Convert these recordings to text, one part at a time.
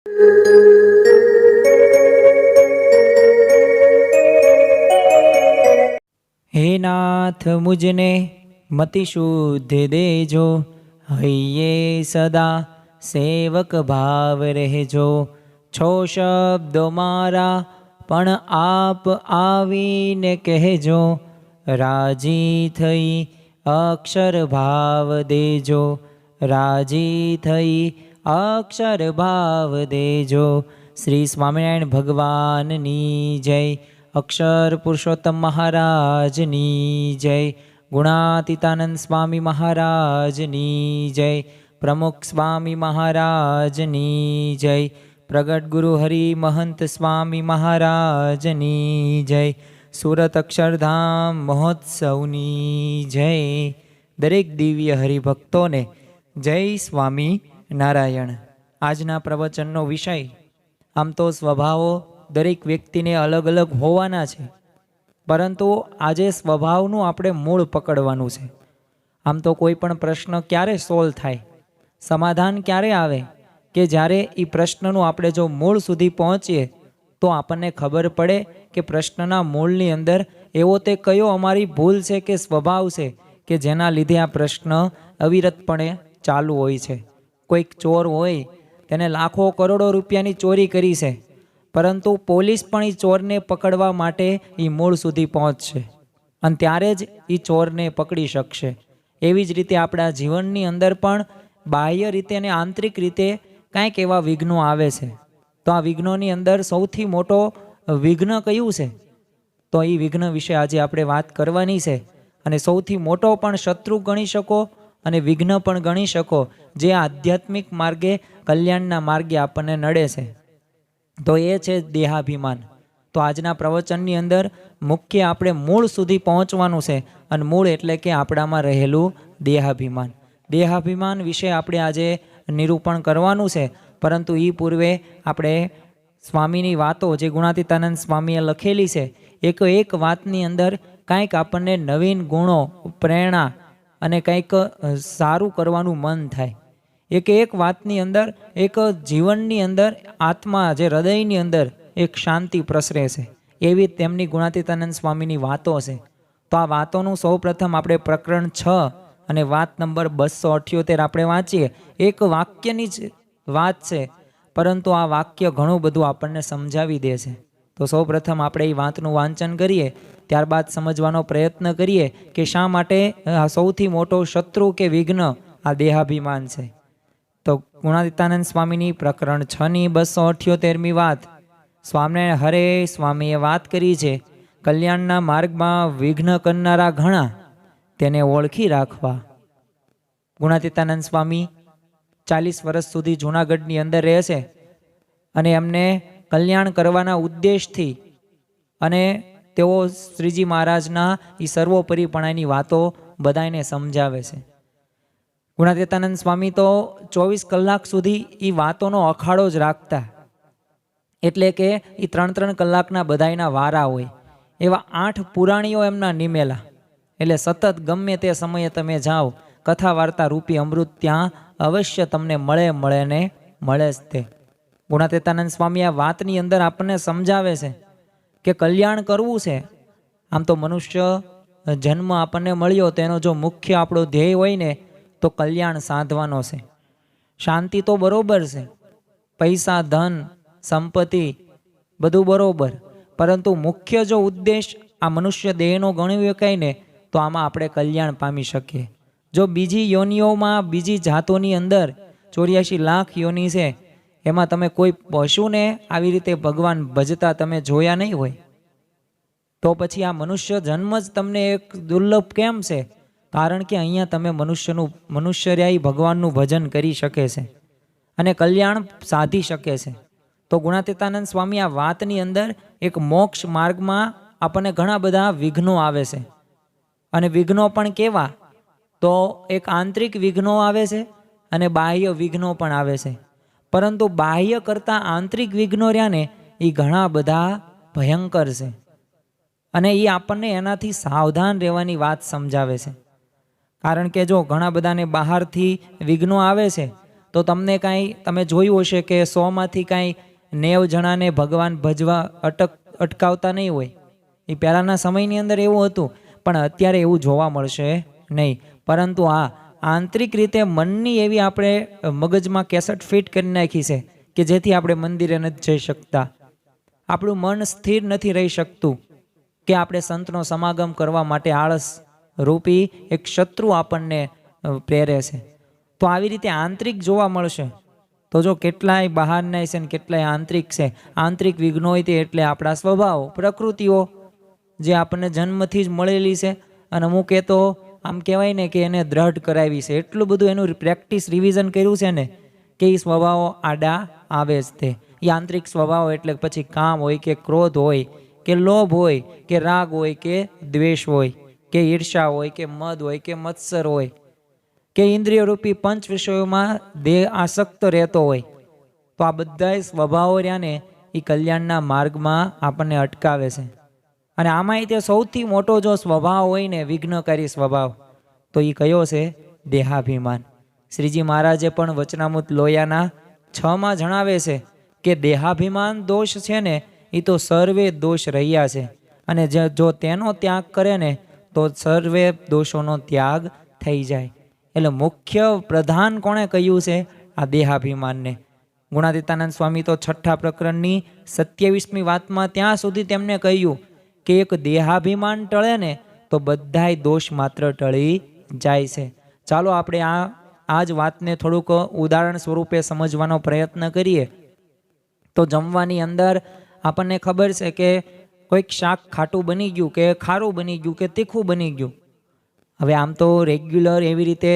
हे नाथ मुझने मति शुद्धि देजो, हइये सदा सेवक भाव રહેજો। છો શબ્દો મારા પણ આપ આવીને કહેજો, રાજી થઈ અક્ષર ભાવ દેજો, રાજી થઈ અક્ષર ભાવ દેજો। શ્રી સ્વામિનારાયણ ભગવાનની જય। અક્ષર પુરુષોત્તમ મહારાજની જય। ગુણાતીતાનંદ સ્વામી મહારાજની જય। પ્રમુખ સ્વામી મહારાજની જય। પ્રગટ ગુરુ હરિ મહંત સ્વામી મહારાજની જય। સુરત અક્ષરધામ મહોત્સવની જય। દરેક દિવ્ય હરિભક્તોને જય સ્વામી નારાયણ। આજના પ્રવચનનો વિષય, આમ તો સ્વભાવો દરેક વ્યક્તિને અલગ અલગ હોવાના છે, પરંતુ આજે સ્વભાવનું આપણે મૂળ પકડવાનું છે। આમ તો કોઈ પણ પ્રશ્ન ક્યારે સોલ્વ થાય, સમાધાન ક્યારે આવે કે જ્યારે એ પ્રશ્નનું આપણે જો મૂળ સુધી પહોંચીએ તો આપણને ખબર પડે કે પ્રશ્નના મૂળની અંદર એવો તે કયો અમારી ભૂલ છે કે સ્વભાવ છે કે જેના લીધે આ પ્રશ્ન અવિરતપણે ચાલુ હોય છે। કોઈક ચોર હોય, તેને લાખો કરોડો રૂપિયાની ચોરી કરી છે, પરંતુ પોલીસ પણ એ ચોરને પકડવા માટે એ મૂળ સુધી પહોંચશે અને ત્યારે જ એ ચોરને પકડી શકશે। એવી જ રીતે આપણા જીવનની અંદર પણ બાહ્ય રીતે અને આંતરિક રીતે કાંઈક એવા વિઘ્નો આવે છે, તો આ વિઘ્નોની અંદર સૌથી મોટો વિઘ્ન કયું છે? તો એ વિઘ્ન વિશે આજે આપણે વાત કરવાની છે। અને સૌથી મોટો પણ શત્રુ ગણી શકો અને વિઘ્ન પણ ગણી શકો, જે આધ્યાત્મિક માર્ગે, કલ્યાણના માર્ગે આપણને નડે છે, તો એ છે દેહાભિમાન। તો આજના પ્રવચનની અંદર મુખ્ય આપણે મૂળ સુધી પહોંચવાનું છે, અને મૂળ એટલે કે આપણામાં રહેલું દેહાભિમાન। દેહાભિમાન વિશે આપણે આજે નિરૂપણ કરવાનું છે, પરંતુ એ પૂર્વે આપણે સ્વામીની વાતો જે ગુણાતીતાનંદ સ્વામીએ લખેલી છે, એક વાતની અંદર કાંઈક આપણને નવીન ગુણો, પ્રેરણા અને કંઈક સારું કરવાનું મન થાય। એક વાતની અંદર, એક જીવનની અંદર, આત્મા જે હૃદયની અંદર એક શાંતિ પ્રસરે છે, એવી તેમની ગુણાતીતાનંદ સ્વામીની વાતો છે। તો આ વાતોનું સૌ પ્રથમ આપણે પ્રકરણ 6 અને વાત નંબર 278 આપણે વાંચીએ। એક વાક્યની જ વાત છે, પરંતુ આ વાક્ય ઘણું બધું આપણને સમજાવી દે છે। તો સૌ પ્રથમ આપણે એ વાતનું વાંચન કરીએ, ત્યારબાદ સમજવાનો પ્રયત્ન કરીએ કે શા માટે સૌથી મોટો શત્રુ કે વિઘ્ન આ દેહાભિમાન છે। તો ગુણાતીતાનંદ સ્વામીની પ્રકરણ 6ની 278મી વાત, સ્વામિનારાયણ હરે સ્વામીએ વાત કરી છે, કલ્યાણના માર્ગમાં વિઘ્ન કરનારા ઘણા, તેને ઓળખી રાખવા। ગુણાતીતાનંદ સ્વામી 40 વર્ષ સુધી જૂનાગઢની અંદર રહે છે અને એમને કલ્યાણ કરવાના ઉદ્દેશથી અને તેઓ શ્રીજી મહારાજના એ સર્વોપરીપણાની વાતો બધાને સમજાવે છે। ગુણાતીતાનંદ સ્વામી તો 24 કલાક સુધી એ વાતોનો અખાડો જ રાખતા, એટલે કે એ 3-3 કલાકના બધાયના વારા હોય, એવા 8 પુરાણીઓ એમના નિમેલા, એટલે સતત ગમે તે સમયે તમે જાઓ, કથા વાર્તા રૂપી અમૃત ત્યાં અવશ્ય તમને મળે ને મળે જ તે। ગુણાતીતાનંદ સ્વામી આ વાતની અંદર આપણને સમજાવે છે કે કલ્યાણ કરવું છે, આમ તો મનુષ્ય જન્મ આપણને મળ્યો તેનો જો મુખ્ય આપણો ધ્યેય હોય ને તો કલ્યાણ સાધવાનો છે। શાંતિ તો બરોબર છે, પૈસા, ધન, સંપત્તિ બધું બરોબર, પરંતુ મુખ્ય જો ઉદ્દેશ આ મનુષ્ય દેહનો ગણી શકાય ને તો આમાં આપણે કલ્યાણ પામી શકીએ। જો બીજી યોનિઓમાં, બીજી જાતોની અંદર 84 લાખ યોનિ છે, એમાં તમે કોઈ પશુને આવી રીતે ભગવાન ભજતા તમે જોયા નહીં હોય, તો પછી આ મનુષ્ય જન્મ જ તમને એક દુર્લભ કેમ છે? કારણ કે અહીંયા તમે મનુષ્યર્યાયી ભગવાનનું ભજન કરી શકે છે અને કલ્યાણ સાધી શકે છે। તો ગુણાતીતાનંદ સ્વામી આ વાતની અંદર એક મોક્ષ માર્ગમાં આપણને ઘણા બધા વિઘ્નો આવે છે, અને વિઘ્નો પણ કેવા? તો એક આંતરિક વિઘ્નો આવે છે અને બાહ્ય વિઘ્નો પણ આવે છે, પરંતુ બાહ્ય કરતાં આંતરિક વિઘ્નો રહ્યા ને એ ઘણા બધા ભયંકર છે, અને એ આપણને એનાથી સાવધાન રહેવાની વાત સમજાવે છે। કારણ કે જો ઘણા બધાને બહારથી વિઘ્નો આવે છે, તો તમને કાંઈ તમે જોયું હશે કે 100માંથી કાંઈ 90 જણાને ભગવાન ભજવા અટકાવતા નહીં હોય. એ પહેલાંના સમયની અંદર એવું હતું, પણ અત્યારે એવું જોવા મળશે નહીં. પરંતુ આંતરિક રીતે મનની એવી આપણે મગજમાં કેસેટ ફિટ કરી નાખી છે કે જેથી આપણે મંદિરે નથી જઈ શકતા, આપણું મન સ્થિર નથી રહી શકતું, કે આપણે સંતનો સમાગમ કરવા માટે આળસ રૂપી એક શત્રુ આપણને પ્રેરે છે. તો આવી રીતે આંતરિક જોવા મળશે. તો જો કેટલાય બહારના છે ને કેટલાય આંતરિક છે. આંતરિક વિઘ્નો હોય તે એટલે આપણા સ્વભાવ પ્રકૃતિઓ જે આપણને જન્મથી જ મળેલી છે, અને અમુક એ તો આમ કહેવાય ને કે એને દ્રઢ કરાવી છે. એટલું બધું એનું પ્રેક્ટિસ રિવિઝન કર્યું છે ને કે એ સ્વભાવો આડા આવે જ તે. એ આંતરિક સ્વભાવ એટલે પછી કામ હોય કે ક્રોધ હોય કે લોભ હોય કે રાગ હોય કે દ્વેષ હોય કે ઈર્ષા હોય કે મદ હોય કે મત્સર હોય કે ઇન્દ્રિય રૂપી પંચ વિષયોમાં દેહ આસક્ત રહેતો હોય. તો આ બધા સ્વભાવો રહ્યા ને એ કલ્યાણના માર્ગમાં આપણને અટકાવે છે. અને આમાંય તે સૌથી મોટો જો સ્વભાવ હોય ને વિઘ્નકારી સ્વભાવ, તો એ કયો છે? દેહાભિમાન. શ્રીજી મહારાજે પણ વચનામૃત લોયાના 6માં જણાવે છે કે દેહાભિમાન દોષ છે ને એ તો સર્વે દોષ રહ્યા છે, અને જો તેનો ત્યાગ કરે ને તો સર્વે દોષોનો ત્યાગ થઈ જાય. એટલે મુખ્ય પ્રધાન કોણે કહ્યું છે? આ દેહાભિમાનને. ગુણાતીતાનંદ સ્વામી તો 6ઠા પ્રકરણની 27મી વાતમાં ત્યાં સુધી તેમને કહ્યું કે એક દેહાભિમાન ટળે ને તો બધાય દોષ માત્ર ટળી જાય છે. ચાલો આપણે આ જ વાતને થોડુંક ઉદાહરણ સ્વરૂપે સમજવાનો પ્રયત્ન કરીએ. તો જમવાની અંદર આપણને ખબર છે કે કોઈક શાક ખાટું બની ગયું કે ખારું બની ગયું કે તીખું બની ગયું. હવે આમ તો રેગ્યુલર એવી રીતે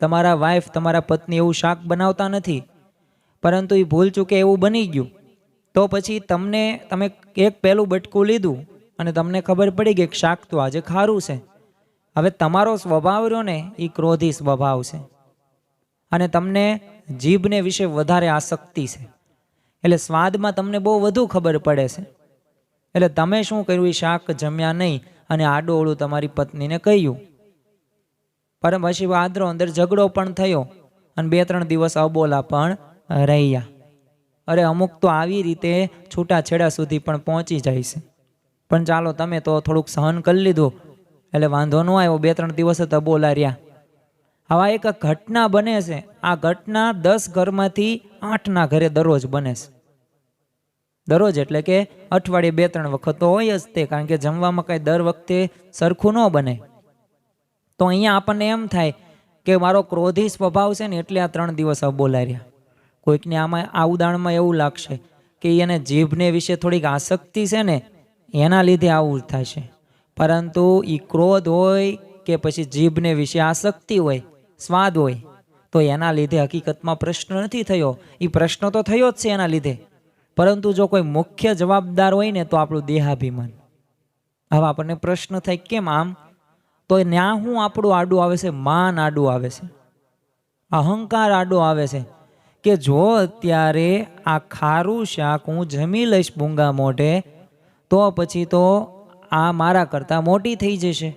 તમારા વાઈફ તમારા પત્ની એવું શાક બનાવતા નથી, પરંતુ એ ભૂલ ચૂકે એવું બની ગયું. તો પછી તમે એક પહેલું બટકું લીધું અને તમને ખબર પડી કે શાક તો આજે ખારું છે. હવે તમારો સ્વભાવ રહ્યો ને એ ક્રોધી સ્વભાવ છે, અને તમને જીભને વિશે વધારે આસક્તિ છે. એટલે સ્વાદમાં તમને બહુ વધુ ખબર પડે છે. એટલે તમે શું કર્યું? એ શાક જમ્યા નહીં અને આડોઅવળું તમારી પત્નીને કહ્યું. પણ પછી આદરો અંદર ઝઘડો પણ થયો અને 2-3 દિવસ અબોલા પણ રહ્યા. અરે અમુક તો આવી રીતે છૂટાછેડા સુધી પણ પહોંચી જાય છે. પણ ચાલો તમે તો થોડુંક સહન કરી લીધું એટલે વાંધો ન આવ્યો, 2-3 દિવસ જ અબોલા રહ્યા. આવા એક ઘટના બને છે. આ ઘટના 10 ઘરમાંથી 8ના ઘરે દરરોજ બને છે. દરરોજ એટલે કે અઠવાડિયે 2-3 વખત તો હોય જ તે, કારણ કે જમવામાં કાંઈ દર વખતે સરખું ન બને. તો અહીંયા આપણને એમ થાય કે મારો ક્રોધી સ્વભાવ છે ને એટલે આ 3 દિવસ અબોલા રહ્યા. કોઈકને આમાં આ ઉદાહરણમાં એવું લાગશે કે એને જીભને વિશે થોડીક આસક્તિ છે ને એના લીધે આવું થશે. પરંતુ એ ક્રોધ હોય કે પછી જીભને વિશે આસક્તિ હોય, સ્વાદ હોય, તો એના લીધે હકીકતમાં પ્રશ્ન નથી થયો. એ પ્રશ્ન તો થયો જ છે એના લીધે, પરંતુ જો કોઈ મુખ્ય જવાબદાર હોય ને તો આપણું દેહાભિમાન. હવે આપણને પ્રશ્ન થાય કેમ આમ? તો ત્યાં હું આપણું આડું આવે છે? માન આડું આવે છે, અહંકાર આડો આવે છે કે જો અત્યારે આ ખારું શાક હું જમી લઈશ ભૂંગા મોઢે તો પછી તો આ મારા કરતાં મોટી થઈ જશે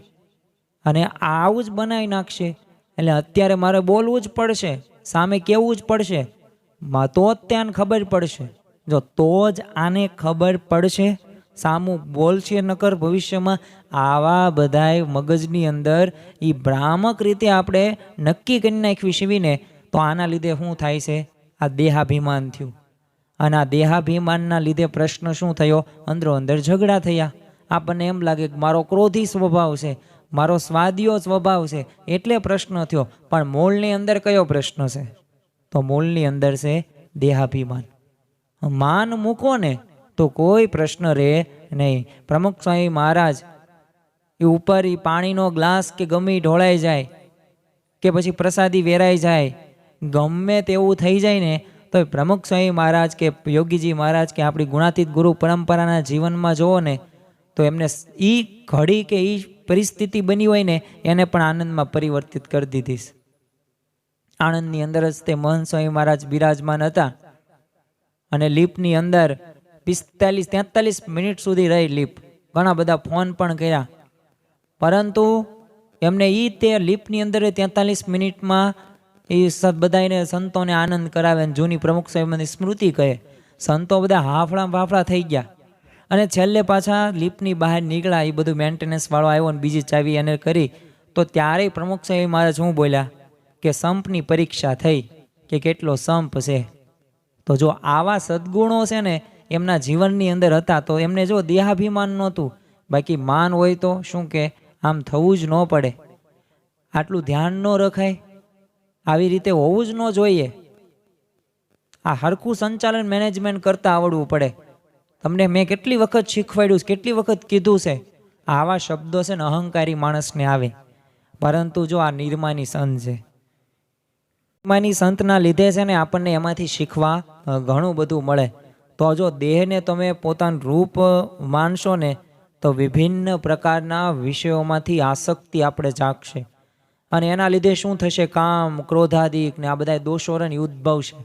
અને આવું જ બનાવી નાખશે. એટલે અત્યારે મારે બોલવું જ પડશે, સામે કહેવું જ પડશે, તો જ ત્યાં ખબર પડશે. જો તો જ આને ખબર પડશે, સામું બોલશે, નકર ભવિષ્યમાં આવા બધાય મગજની અંદર એ ભ્રામક રીતે આપણે નક્કી કરી નાખવી સીવીને તો આના લીધે શું થાય છે? આ દેહાભિમાન થયું. અને આ દેહાભિમાનના લીધે પ્રશ્ન શું થયો? અંદરો અંદર ઝઘડા થયા. આપણને એમ લાગે કે મારો ક્રોધી સ્વભાવ છે, મારો સ્વાદીયો સ્વભાવ છે એટલે પ્રશ્ન થયો. પણ મૂળની અંદર કયો પ્રશ્ન છે? તો મૂળની અંદર છે દેહાભિમાન. માન મૂકો ને તો કોઈ પ્રશ્ન રહે નહીં. પ્રમુખ સ્વામી મહારાજ એ ઉપર એ પાણીનો ગ્લાસ કે ગમે ઢોળાઈ જાય કે પછી પ્રસાદી વેરાઈ જાય, ગમે તેવું થઈ જાય ને તો પ્રમુખ સ્વામી મહારાજ કે યોગીજી મહારાજ કે આપણી ગુણાતીત ગુરુ પરંપરાના જીવનમાં જુઓ ને તો એમને એ ઘડી કે એ પરિસ્થિતિ બની હોય ને એને પણ આનંદમાં પરિવર્તિત કરી દીધી. આણંદની અંદર જ તે મહંત સ્વામી મહારાજ બિરાજમાન હતા અને લીપની અંદર 45-43 મિનિટ સુધી રહી લીપ. ઘણા બધા ફોન પણ કર્યા, પરંતુ એમને તે લીપની અંદર 43 મિનિટમાં બધાને સંતોને આનંદ કરાવે અને જૂની પ્રમુખ સાહેબની સ્મૃતિ કહે. સંતો બધા હાફળા ફાફડા થઈ ગયા અને છેલ્લે પાછા લિફ્ટની બહાર નીકળ્યા. એ બધું મેન્ટેનન્સ વાળો આવ્યો અને બીજી ચાવી એને કરી તો ત્યારે પ્રમુખ સાહેબ મહારાજ શું બોલ્યા કે સંપની પરીક્ષા થઈ કે કેટલો સંપ છે. તો જો આવા સદગુણો છે ને એમના જીવનની અંદર હતા તો એમને જો દેહાભિમાન નહોતું. બાકી માન હોય તો શું કે આમ થવું જ ન પડે, આટલું ધ્યાન ન રખાય, આવી રીતે હોવું જ ન જોઈએ. આ હરખું સંચાલન મેનેજમેન્ટ કરતા આવડવું પડે. તમને મેં કેટલી વખત શીખવાડ્યું, કેટલી વખત કીધું છે, આવા શબ્દો છે ને અહંકારી માણસને આવે. પરંતુ જો આ નિર્માની સંત છે, નિર્માની સંતના લીધે છે ને આપણને એમાંથી શીખવા ઘણું બધું મળે. તો જો દેહને તમે પોતાનું રૂપ માનશો ને તો વિભિન્ન પ્રકારના વિષયોમાંથી આસક્તિ આપણે જાગશે અને એના લીધે શું થશે, કામ ક્રોધાદિક ને આ બધા દોષોની ઉદ્ભવશે.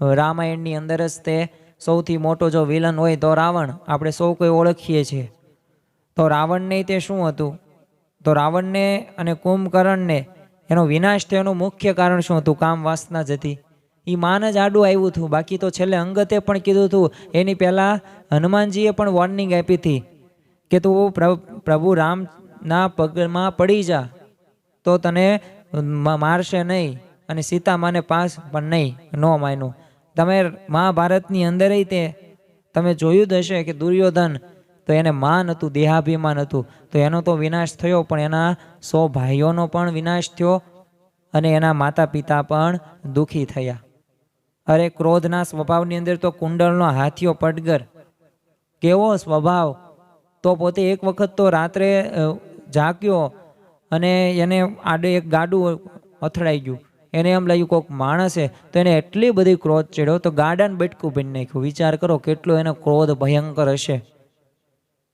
રામાયણની અંદર જ તે સૌથી મોટો જો વિલન હોય તો રાવણ, આપણે સૌ કોઈ ઓળખીએ છીએ. તો રાવણને તે શું હતું, તો રાવણને અને કુંભકર્ણને એનો વિનાશ થયાનું મુખ્ય કારણ શું હતું, કામ વાસના જ હતી. એ માન જ આડું આવ્યું હતું. બાકી તો છેલ્લે અંગતે પણ કીધું હતું, એની પહેલાં હનુમાનજીએ પણ વોર્નિંગ આપી હતી કે તું પ્રભુ રામના પગમાં પડી જા તો તને મારશે નહીં અને સીતા માને પાસ પણ નહીં, ન માન્યું. તમે મહાભારતની અંદર તે તમે જોયું જ હશે કે દુર્યોધન તો એને માન હતું, દેહાભિમાન હતું, તો એનો તો વિનાશ થયો પણ એના 100 ભાઈઓનો પણ વિનાશ થયો અને એના માતા પિતા પણ દુઃખી થયા. અરે ક્રોધના સ્વભાવની અંદર તો કુંડળનો હાથીઓ પડગર, કેવો સ્વભાવ. તો પોતે એક વખત તો રાત્રે જાગ્યો અને એને આડે એક ગાડું અથડાઈ ગયું. એને એમ લાગ્યું કોઈક માણસ છે તો એને એટલી બધી ક્રોધ ચડ્યો તો ગાડાને બટકું ભરી નાખ્યું. વિચાર કરો કેટલો એનો ક્રોધ ભયંકર હશે.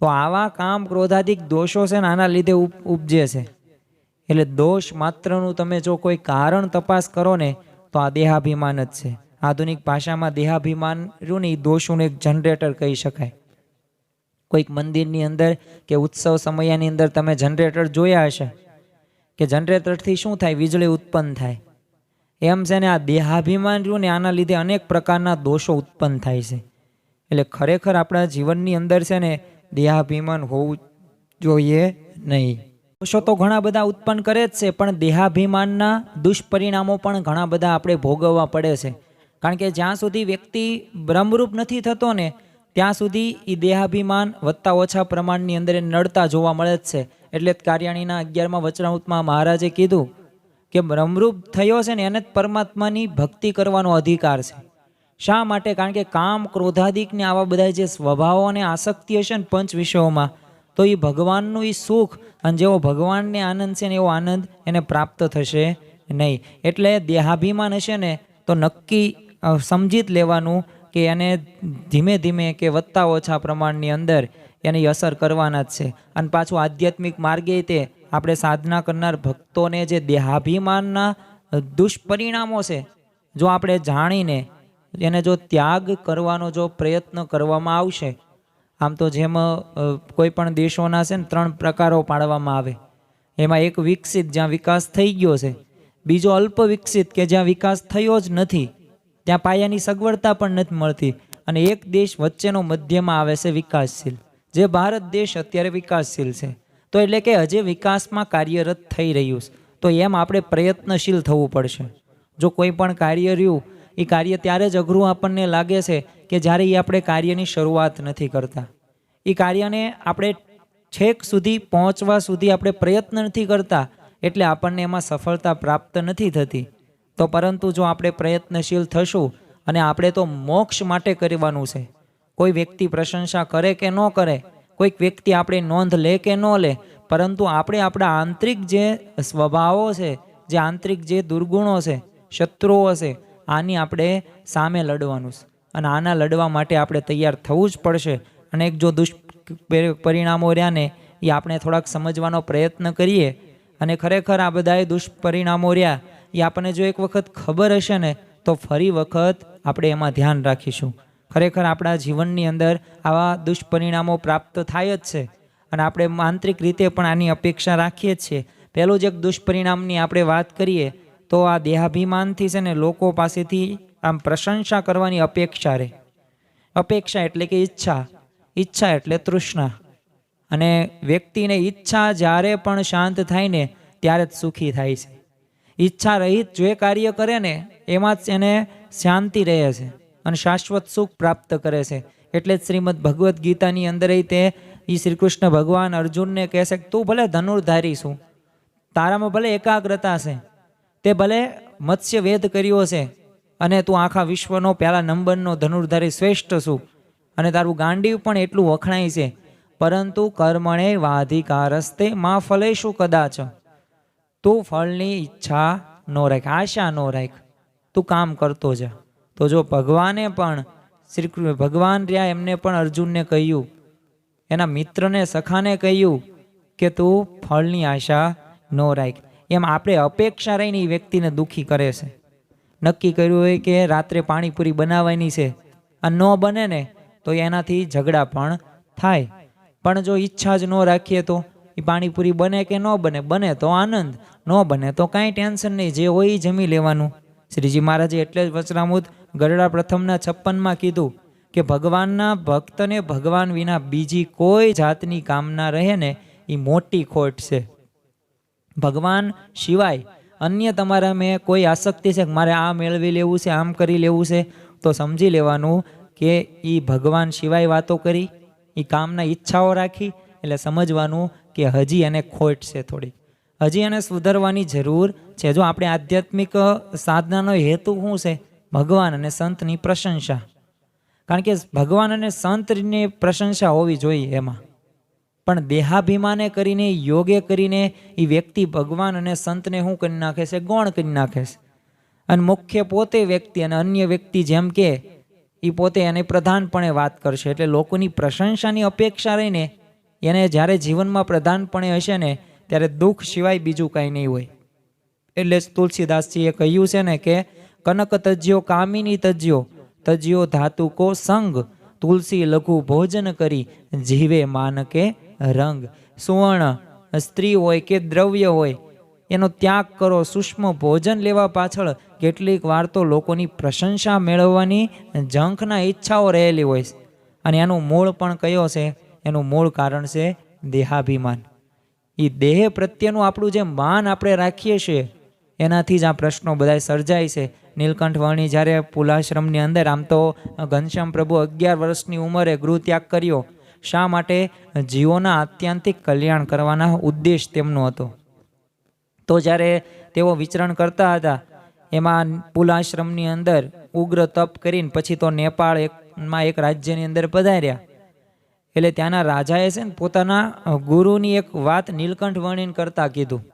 તો આવા કામ ક્રોધાધિક દોષો છે ને આના લીધે ઉપજે છે. એટલે દોષ માત્રનું તમે જો કોઈ કારણ તપાસ કરો ને તો આ દેહાભિમાન જ છે. આધુનિક ભાષામાં દેહાભિમાન રહ્યું ને એ દોષોનું એક જનરેટર કહી શકાય. કોઈક મંદિરની અંદર કે ઉત્સવ સમયની અંદર તમે જનરેટર જોયા હશે કે જનરેટરથી શું થાય, વીજળી ઉત્પન્ન થાય. એમ છે ને આ દેહાભિમાન રહ્યું ને આના લીધે અનેક પ્રકારના દોષો ઉત્પન્ન થાય છે. એટલે ખરેખર આપણા જીવનની અંદર છે ને દેહાભિમાન હોવું જોઈએ નહીં. દોષો તો ઘણા બધા ઉત્પન્ન કરે જ છે પણ દેહાભિમાનના દુષ્પરિણામો પણ ઘણા બધા આપણે ભોગવવા પડે છે. કારણ કે જ્યાં સુધી વ્યક્તિ બ્રહ્મરૂપ નથી થતો ને ત્યાં સુધી એ દેહાભિમાન વધતા ઓછા પ્રમાણની અંદર નડતા જોવા મળે જ છે. એટલે જ કાર્યાણીના 11મા વચનામૃતમાં મહારાજે કીધું કે બ્રહ્મરૂપ થયો છે ને એને જ પરમાત્માની ભક્તિ કરવાનો અધિકાર છે. શા માટે? કારણ કે કામ ક્રોધાદિક ને આવા બધા જે સ્વભાવો અને આસક્તિ હશે ને પંચ વિષયોમાં તો એ ભગવાનનું એ સુખ અને જેવો ભગવાનને આનંદ છે ને એવો આનંદ એને પ્રાપ્ત થશે નહીં. એટલે દેહાભિમાન હશે ને તો નક્કી સમજી જ લેવાનું કે એને ધીમે ધીમે કે વધતા ઓછા પ્રમાણની અંદર એની અસર કરવાના જ છે. અને પાછું આધ્યાત્મિક માર્ગે તે આપણે સાધના કરનાર ભક્તોને જે દેહાભિમાનના દુષ્પરિણામો છે જો આપણે જાણીને એને જો ત્યાગ કરવાનો જો પ્રયત્ન કરવામાં આવશે, આમ તો જેમ કોઈ પણ દેશોના છે ને 3 પ્રકારો પાડવામાં આવે. એમાં એક વિકસિત જ્યાં વિકાસ થઈ ગયો છે, બીજો અલ્પ વિકસિત કે જ્યાં વિકાસ થયો જ નથી, ત્યાં પાયાની સગવડતા પણ નથી મળતી, અને એક દેશ વચ્ચેનો મધ્યમાં આવે છે વિકાસશીલ, જે ભારત દેશ અત્યારે વિકાસશીલ છે. તો એટલે કે હજી વિકાસમાં કાર્યરત થઈ રહ્યું છે. તો એમ આપણે પ્રયત્નશીલ થવું પડશે. જો કોઈ પણ કાર્ય રહ્યું એ કાર્ય ત્યારે જ અઘરું આપણને લાગે છે કે જ્યારે એ આપણે કાર્યની શરૂઆત નથી કરતા. એ કાર્યને આપણે છેક સુધી પહોંચવા સુધી આપણે પ્રયત્ન નથી કરતા એટલે આપણને એમાં સફળતા પ્રાપ્ત નથી થતી. તો પરંતુ જો આપણે પ્રયત્નશીલ થશું અને આપણે તો મોક્ષ માટે કરવાનું છે. કોઈ વ્યક્તિ પ્રશંસા કરે કે ન કરે, કોઈક વ્યક્તિ આપણે નોંધ લે કે ન લે, પરંતુ આપણે આપણા આંતરિક જે સ્વભાવો છે, જે આંતરિક જે દુર્ગુણો છે, શત્રુઓ છે, આની આપણે સામે લડવાનું છે. અને આના લડવા માટે આપણે તૈયાર થવું જ પડશે. અને એક જો દુષ્પરિણામો રહ્યા ને એ આપણે થોડાક સમજવાનો પ્રયત્ન કરીએ અને ખરેખર આ બધાએ દુષ્પરિણામો રહ્યા એ આપણને જો એક વખત ખબર હશે ને તો ફરી વખત આપણે એમાં ધ્યાન રાખીશું. ખરેખર આપણા જીવનની અંદર આવા દુષ્પરિણામો પ્રાપ્ત થાય જ છે અને આપણે આંતરિક રીતે પણ આની અપેક્ષા રાખીએ જ છીએ. પહેલું જ એક દુષ્પરિણામની આપણે વાત કરીએ તો આ દેહાભિમાનથી છે ને લોકો પાસેથી આમ પ્રશંસા કરવાની અપેક્ષા રહે. અપેક્ષા એટલે કે ઈચ્છા, ઈચ્છા એટલે તૃષ્ણા. અને વ્યક્તિને ઈચ્છા જ્યારે પણ શાંત થાય ને ત્યારે જ સુખી થાય છે. ઈચ્છા રહિત જે કાર્ય કરે ને એમાં જ એને શાંતિ રહે છે અને શાશ્વત સુખ પ્રાપ્ત કરે છે. એટલે જ શ્રીમદ ભગવદ્ ગીતાની અંદર તે શ્રી કૃષ્ણ ભગવાન અર્જુનને કહે છે કે તું ભલે ધનુર્ધારી છું, તારામાં ભલે એકાગ્રતા છે, તે ભલે મત્સ્ય વેદ કર્યો છે અને તું આખા વિશ્વનો પહેલા નંબરનો ધનુર્ધારી શ્રેષ્ઠ છું અને તારું ગાંડીવ પણ એટલું વખણાય છે, પરંતુ કર્મણે વાધિકારસ્તે માં ફલેશુ કદાચ. તું ફળની ઈચ્છા ન રાખ, આશા ન રાખ, તું કામ કરતો જા. તો જો ભગવાને પણ ભગવાન રહ્યા એમને પણ અર્જુનને કહ્યું, એના મિત્રને સખાને કહ્યું કે તું ફળની આશા ન રાખ. એમ આપણે અપેક્ષા રહીને એ વ્યક્તિને દુઃખી કરે છે. નક્કી કર્યું હોય કે રાત્રે પાણીપુરી બનાવવાની છે અને ન બને ને તો એનાથી ઝઘડા પણ થાય. પણ જો ઈચ્છા જ ન રાખીએ તો એ પાણીપુરી બને કે ન બને, બને તો આનંદ, ન બને તો કાંઈ ટેન્શન નહીં, જે હોય એ જમી લેવાનું. શ્રીજી મહારાજે એટલે જ વચનામૃત ગરડા પ્રથમના 56માં કીધું કે ભગવાનના ભક્તને ભગવાન વિના બીજી કોઈ જાતની કામના રહે ને એ મોટી ખોટ છે. ભગવાન સિવાય અન્ય તમારા મેં કોઈ આસક્તિ છે કે મારે આ મેળવી લેવું છે, આમ કરી લેવું છે, તો સમજી લેવાનું કે એ ભગવાન સિવાય વાતો કરી, એ કામના ઈચ્છાઓ રાખી, એટલે સમજવાનું કે હજી એને ખોટ છે થોડી, હજી એને સુધરવાની જરૂર છે. જો આપણે આધ્યાત્મિક સાધનાનો હેતુ શું છે? ભગવાન અને સંતની પ્રશંસા. કારણ કે ભગવાન અને સંતની પ્રશંસા હોવી જોઈએ એમાં. પણ દેહાભિમાને કરીને, યોગે કરીને એ વ્યક્તિ ભગવાન અને સંતને શું કરી નાખે છે? ગૌણ કરી નાખે છે. અને મુખ્ય પોતે વ્યક્તિ અને અન્ય વ્યક્તિ જેમ કે એ પોતે એને પ્રધાનપણે વાત કરશે. એટલે લોકોની પ્રશંસાની અપેક્ષા રહીને એને જ્યારે જીવનમાં પ્રધાનપણે હશે ને ત્યારે દુઃખ સિવાય બીજું કાંઈ નહીં હોય. એટલે જ તુલસીદાસજીએ કહ્યું છે ને કે કનક તજ્યો કામિની તજ્યો, તજ્યો ધાતુ કો સંગ, તુલસી લઘુ ભોજન કરી જીવે માનકે રંગ. સુવર્ણ સ્ત્રી હોય કે દ્રવ્ય હોય એનો ત્યાગ કરો, સૂક્ષ્મ ભોજન લેવા પાછળ કેટલીક વાર તો લોકોની પ્રશંસા મેળવવાની ઝંખના ઈચ્છાઓ રહેલી હોય છે. અને એનું મૂળ પણ કયો છે? એનું મૂળ કારણ છે દેહાભિમાન. એ દેહ પ્રત્યેનું આપણું જે માન આપણે રાખીએ છીએ એનાથી જ આ પ્રશ્નો બધા સર્જાય છે. નીલકંઠ વર્ણી જ્યારે પુલાશ્રમની અંદર, આમ તો ઘનશ્યામ પ્રભુ 11 વર્ષની ઉંમરે ગૃહ ત્યાગ કર્યો. શા માટે? જીવોના આત્યંતિક કલ્યાણ કરવાના ઉદ્દેશ તેમનો હતો. તો જ્યારે તેઓ વિચરણ કરતા હતા એમાં પુલાશ્રમની અંદર ઉગ્ર તપ કરીને પછી તો નેપાળમાં એક રાજ્યની અંદર પધાર્યા. એટલે ત્યાંના રાજાએ છે ને પોતાના ગુરુની એક વાત નીલકંઠ વર્ણીને કરતા કીધું.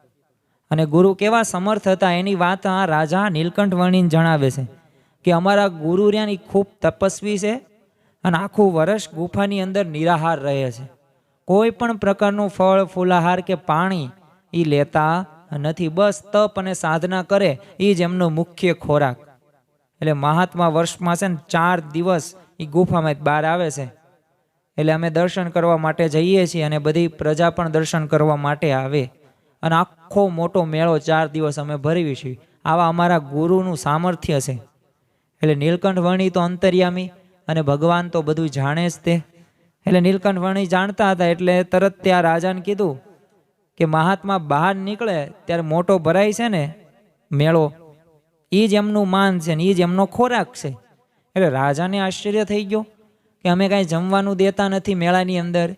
અને ગુરુ કેવા સમર્થ હતા એની વાત આ રાજા નીલકંઠ વર્ણીને જણાવે છે કે અમારા ગુરુ રહ્યાની ખૂબ તપસ્વી છે અને આખું વર્ષ ગુફાની અંદર નિરાહાર રહે છે. કોઈ પણ પ્રકારનું ફળ, ફૂલાહાર કે પાણી એ લેતા નથી. બસ તપ અને સાધના કરે એ જ એમનો મુખ્ય ખોરાક. એટલે મહાત્મા વર્ષમાં છે ને 4 દિવસ એ ગુફામાં બહાર આવે છે. એટલે અમે દર્શન કરવા માટે જઈએ છીએ અને બધી પ્રજા પણ દર્શન કરવા માટે આવે અને આખો મોટો મેળો 4 દિવસ અમે ભરવી છીએ. આવા અમારા ગુરુનું સામર્થ્ય છે. એટલે નીલકંઠ વર્ણી તો અંતર્યામી અને ભગવાન તો બધું જાણે જ તે. એટલે નીલકંઠ વર્ણી જાણતા હતા એટલે તરત ત્યાં રાજાને કીધું કે મહાત્મા બહાર નીકળે ત્યારે મોટો ભરાય છે ને મેળો, એ જ એમનું માન છે ને એ જ એમનો ખોરાક છે. એટલે રાજાને આશ્ચર્ય થઈ ગયો કે અમે કાંઈ જમવાનું દેતા નથી મેળાની અંદર,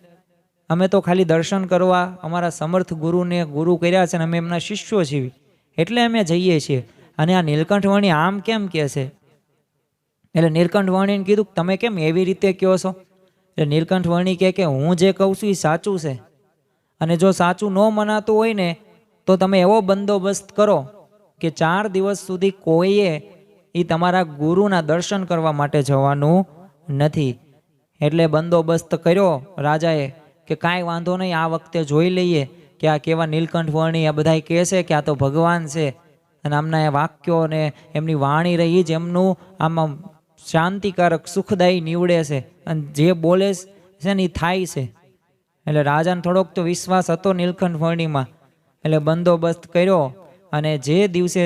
અમે તો ખાલી દર્શન કરવા અમારા સમર્થ ગુરુને ગુરુ કર્યા છે ને અમે એમના શિષ્યો છીએ એટલે અમે જઈએ છીએ. અને આ નીલકંઠ વર્ણી આમ કેમ કહે છે? એટલે નીલકંઠ વર્ણીને કીધું તમે કેમ એવી રીતે કહો છો? એટલે નીલકંઠ વર્ણી કહે કે હું જે કહું છું એ સાચું છે અને જો સાચું ન મનાતું હોય ને તો તમે એવો બંદોબસ્ત કરો કે 4 દિવસ સુધી કોઈએ એ તમારા ગુરુના દર્શન કરવા માટે જવાનું નથી. એટલે બંદોબસ્ત કર્યો રાજાએ કે કાંઈ વાંધો નહીં, આ વખતે જોઈ લઈએ કે આ કેવા નીલકંઠ વર્ણી. આ બધા કહે છે કે આ તો ભગવાન છે અને આમના એ વાક્યો અને એમની વાણી રહી જ એમનું આમાં શાંતિકારક સુખદાયી નીવડે છે અને જે બોલે છે ને એ થાય છે. એટલે રાજાને થોડોક તો વિશ્વાસ હતો નીલકંઠ વર્ણીમાં. એટલે બંદોબસ્ત કર્યો અને જે દિવસે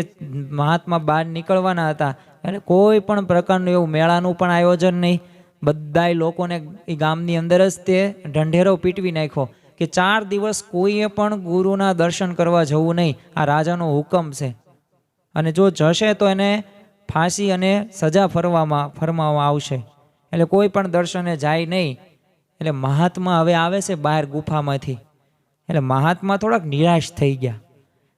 મહાત્મા બહાર નીકળવાના હતા એટલે કોઈ પણ પ્રકારનું એવું મેળાનું પણ આયોજન નહીં. બધાય લોકોને એ ગામની અંદર જ તે ઢંઢેરો પીટવી નાખ્યો કે 4 દિવસ કોઈએ પણ ગુરુના દર્શન કરવા જવું નહીં, આ રાજાનો હુકમ છે. અને જો જશે તો એને ફાંસી અને સજા ફરમાવવામાં આવશે. એટલે કોઈ પણ દર્શને જાય નહીં. એટલે મહાત્મા હવે આવે છે બહાર ગુફામાંથી. એટલે મહાત્મા થોડાક નિરાશ થઈ ગયા.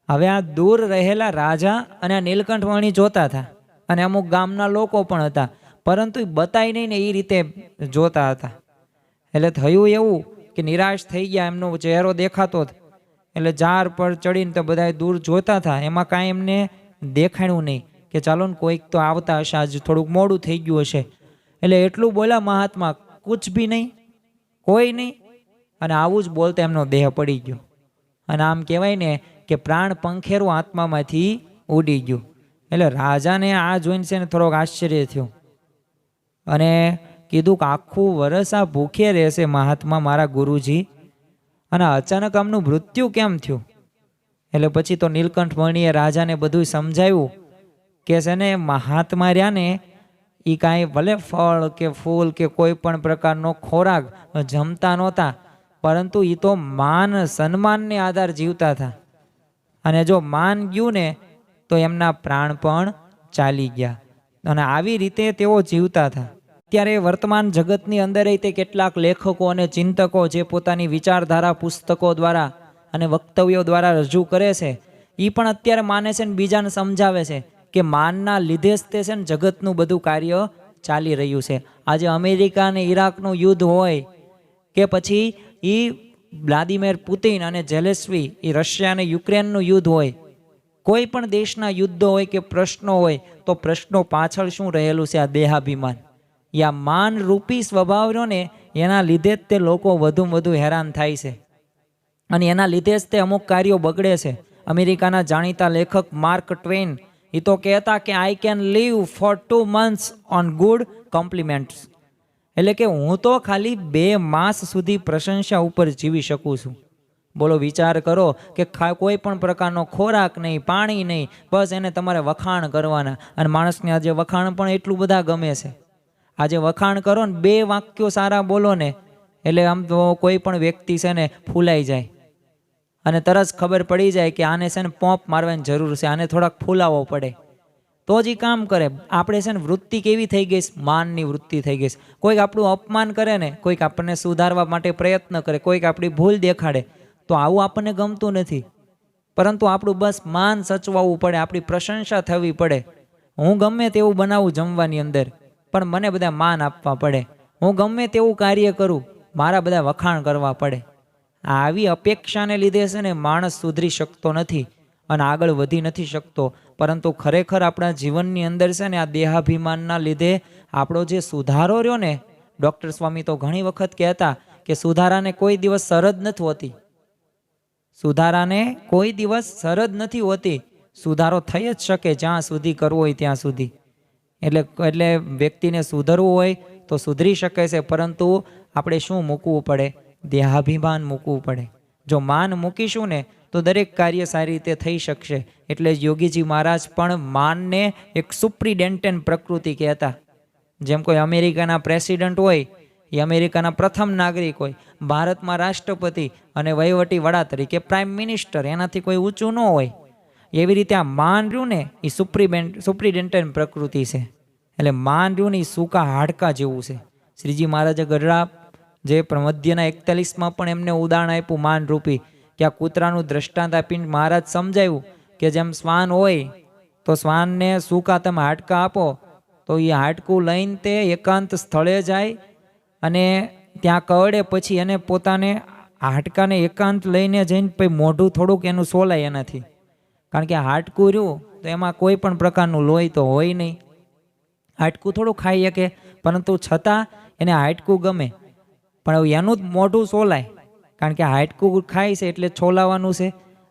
હવે આ દૂર રહેલા રાજા અને આ નીલકંઠવાણી જોતા હતા અને અમુક ગામના લોકો પણ હતા, પરંતુ એ બતાય નહીં ને એ રીતે જોતા હતા. એટલે થયું એવું કે નિરાશ થઈ ગયા, એમનો ચહેરો દેખાતો જ. એટલે ઝાડ પર ચડીને તો બધા દૂર જોતા હતા, એમાં કાંઈ એમને દેખાણ્યું નહીં કે ચાલો ને કોઈક તો આવતા હશે, આજે થોડુંક મોડું થઈ ગયું હશે. એટલે એટલું બોલ્યા મહાત્મા, કુછ ભી નહીં, કોઈ નહીં. અને આવું જ બોલતા એમનો દેહ પડી ગયો. અને આમ કહેવાય ને કે પ્રાણ પંખેરું આત્મામાંથી ઉડી ગયું. એટલે રાજાને આ જોઈને છે ને થોડોક આશ્ચર્ય થયું અને કીધું કે આખું વરસ આ ભૂખે રહેશે મહાત્મા મારા ગુરુજી, અને અચાનક આમનું મૃત્યુ કેમ થયું? એટલે પછી તો નીલકંઠ વર્ણીએ રાજાને બધું સમજાવ્યું કે છે ને મહાત્મા રહ્યા ને એ કાંઈ ભલે ફળ કે ફૂલ કે કોઈ પણ પ્રકારનો ખોરાક જમતા નહોતા, પરંતુ એ તો માન સન્માનને આધાર જીવતા હતા. અને જો માન ગયું ને તો એમના પ્રાણ પણ ચાલી ગયા. અને આવી રીતે તેઓ જીવતા હતા. અત્યારે વર્તમાન જગતની અંદર તે કેટલાક લેખકો અને ચિંતકો જે પોતાની વિચારધારા પુસ્તકો દ્વારા અને વક્તવ્યો દ્વારા રજૂ કરે છે, એ પણ અત્યારે માને છે ને બીજાને સમજાવે છે કે માનના લીધે જ તે છે ને જગતનું બધું કાર્ય ચાલી રહ્યું છે. આજે અમેરિકા અને ઈરાકનું યુદ્ધ હોય કે પછી એ વ્લાદિમીર પુતિન અને ઝેલેન્સ્કી એ રશિયા અને યુક્રેનનું યુદ્ધ હોય, કોઈ પણ દેશના યુદ્ધો હોય કે પ્રશ્નો હોય, તો પ્રશ્નો પાછળ શું રહેલું છે? આ દેહાભિમાન, યા માન રૂપી સ્વભાવ રહ્યો ને, એના લીધે જ તે લોકો વધુ હેરાન થાય છે અને એના લીધે જ તે અમુક કાર્યો બગડે છે. અમેરિકાના જાણીતા લેખક માર્ક ટ્વેન એ તો કહેતા કે I can leave for 2 months on good compliments. એટલે કે હું તો ખાલી 2 માસ સુધી પ્રશંસા ઉપર જીવી શકું છું. બોલો, વિચાર કરો કે કોઈ પણ પ્રકારનો ખોરાક નહીં, પાણી નહીં, બસ એને તમારે વખાણ કરવાના. અને માણસને આજે વખાણ પણ એટલું બધા ગમે છે. આજે વખાણ કરો ને, 2 વાક્યો સારા બોલો ને, એટલે આમ તો કોઈ પણ વ્યક્તિ છે ને ફૂલાઈ જાય અને તરત ખબર પડી જાય કે આને છે ને પોંપ મારવાની જરૂર છે, આને થોડાક ફૂલાવવો પડે તો જ કામ કરે. આપણે છે ને વૃત્તિ કેવી થઈ ગઈ? માનની વૃત્તિ થઈ ગઈ. કોઈક આપણું અપમાન કરે ને, કોઈક આપણને સુધારવા માટે પ્રયત્ન કરે, કોઈક આપણી ભૂલ દેખાડે, તો આવું આપણને ગમતું નથી. પરંતુ આપણું બસ માન સચવાવવું પડે, આપણી પ્રશંસા થવી પડે. હું ગમે તેવું બનાવું જમવાની અંદર, પણ મને બધા માન આપવા પડે. હું ગમે તેવું કાર્ય કરું, મારા બધા વખાણ કરવા પડે. આવી અપેક્ષાને લીધે છે ને માણસ સુધરી શકતો નથી અને આગળ વધી નથી શકતો. પરંતુ ખરેખર આપણા જીવનની અંદર છે ને આ દેહાભિમાનના લીધે આપણો જે સુધારો રહ્યો ને, ડૉક્ટર સ્વામી તો ઘણી વખત કહેતા કે સુધારાને કોઈ દિવસ સરહદ નથી હોતી. સુધારાને કોઈ દિવસ સરહદ નથી હોતી. સુધારો થઈ જ શકે જ્યાં સુધી કરવો હોય ત્યાં સુધી. એટલે વ્યક્તિને સુધરવું હોય તો સુધરી શકે છે, પરંતુ આપણે શું મૂકવું પડે? દેહાભિમાન મૂકવું પડે. જો માન મૂકીશું ને તો દરેક કાર્ય સારી રીતે થઈ શકશે. એટલે જ યોગીજી મહારાજ પણ માનને એક સુપ્રિટેન્ડન્ટ પ્રકૃતિ કહેતા. જેમ કોઈ અમેરિકાના પ્રેસિડન્ટ હોય, એ અમેરિકાના પ્રથમ નાગરિક હોય, ભારતમાં રાષ્ટ્રપતિ અને વહીવટી વડા તરીકે પ્રાઇમ મિનિસ્ટર, એનાથી કોઈ ઊંચું ન હોય. એવી રીતે આ માન રહ્યું ને એ સુપ્રિટેન્ડન્ટ પ્રકૃતિ છે. એટલે માન રહ્યું ને એ સૂકા હાડકા જેવું છે. શ્રીજી મહારાજે ગઢડા જે પ્રમધ્યના 41માં પણ એમને ઉદાહરણ આપ્યું માનરૂપી, કે આ કૂતરાનું દ્રષ્ટાંત આપીને મહારાજ સમજાવ્યું કે જેમ શ્વાન હોય તો શ્વાનને સૂકા તમે હાડકા આપો તો એ હાડકું લઈને તે એકાંત સ્થળે જાય અને ત્યાં કવડે, પછી એને પોતાને હાડકાને એકાંત લઈને જઈને પછી મોઢું થોડુંક એનું સોલાય એનાથી. કારણ કે હાડકું રહ્યું તો એમાં કોઈ પણ પ્રકારનું લોહી તો હોય નહીં. હાડકું થોડું ખાઈ શકે, પરંતુ છતાં એને હાડકું ગમે, પણ એનું જ મોઢું સોલાય. કારણ કે હાડકું ખાય છે એટલે છોલાવાનું છે,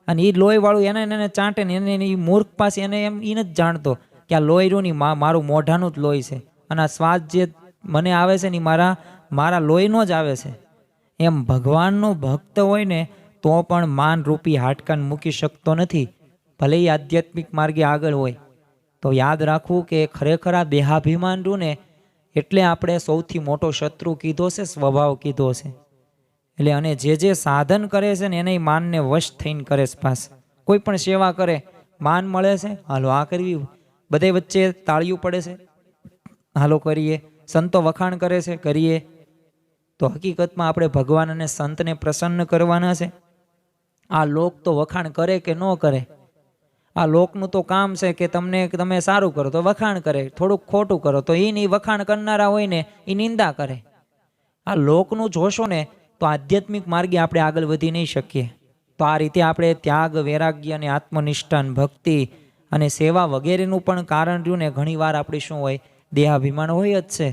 અને એ લોહીવાળું એને ચાંટે ને એને એ મૂર્ખ પાસે એને એમ એ નથી જાણતો કે આ લોહી રહ્યું ને મારું મોઢાનું જ લોહી છે, અને આ સ્વાદ જે મને આવે છે ને મારા લોહીનો જ આવે છે. એમ ભગવાનનો ભક્ત હોય ને તો પણ માનરૂપી હાડકાને મૂકી શકતો નથી. ભલે એ આધ્યાત્મિક માર્ગે આગળ હોય, તો યાદ રાખવું કે ખરેખર આ દેહાભિમાન રહ્યું ને એટલે આપણે સૌથી મોટો શત્રુ કીધો છે, સ્વભાવ કીધો છે. એટલે અને જે સાધન કરે છે ને એને માનને વશ થઈને કરે છે. પાસ કોઈ પણ સેવા કરે, માન મળે છે, હાલો આ કરવી, બધે વચ્ચે તાળીઓ પડે છે, હાલો કરીએ. સંતો વખાણ કરે છે, કરીએ. તો હકીકતમાં આપણે ભગવાન અને સંતને પ્રસન્ન કરવાના છે. આ લોક તો વખાણ કરે કે ન કરે, આ લોકનું તો કામ છે કે તમે સારું કરો તો વખાણ કરે, થોડુંક ખોટું કરો તો એની વખાણ કરનારા હોય ને એ નિંદા કરે. આ લોકનું જોશો ને તો આધ્યાત્મિક માર્ગે આપણે આગળ વધી નહીં શકીએ. તો આ રીતે આપણે ત્યાગ, વૈરાગ્ય અને આત્મનિષ્ઠા, ભક્તિ અને સેવા વગેરેનું પણ કારણ રહ્યું ને ઘણીવાર આપણે શું હોય, દેહાભિમાન હોય જ છે.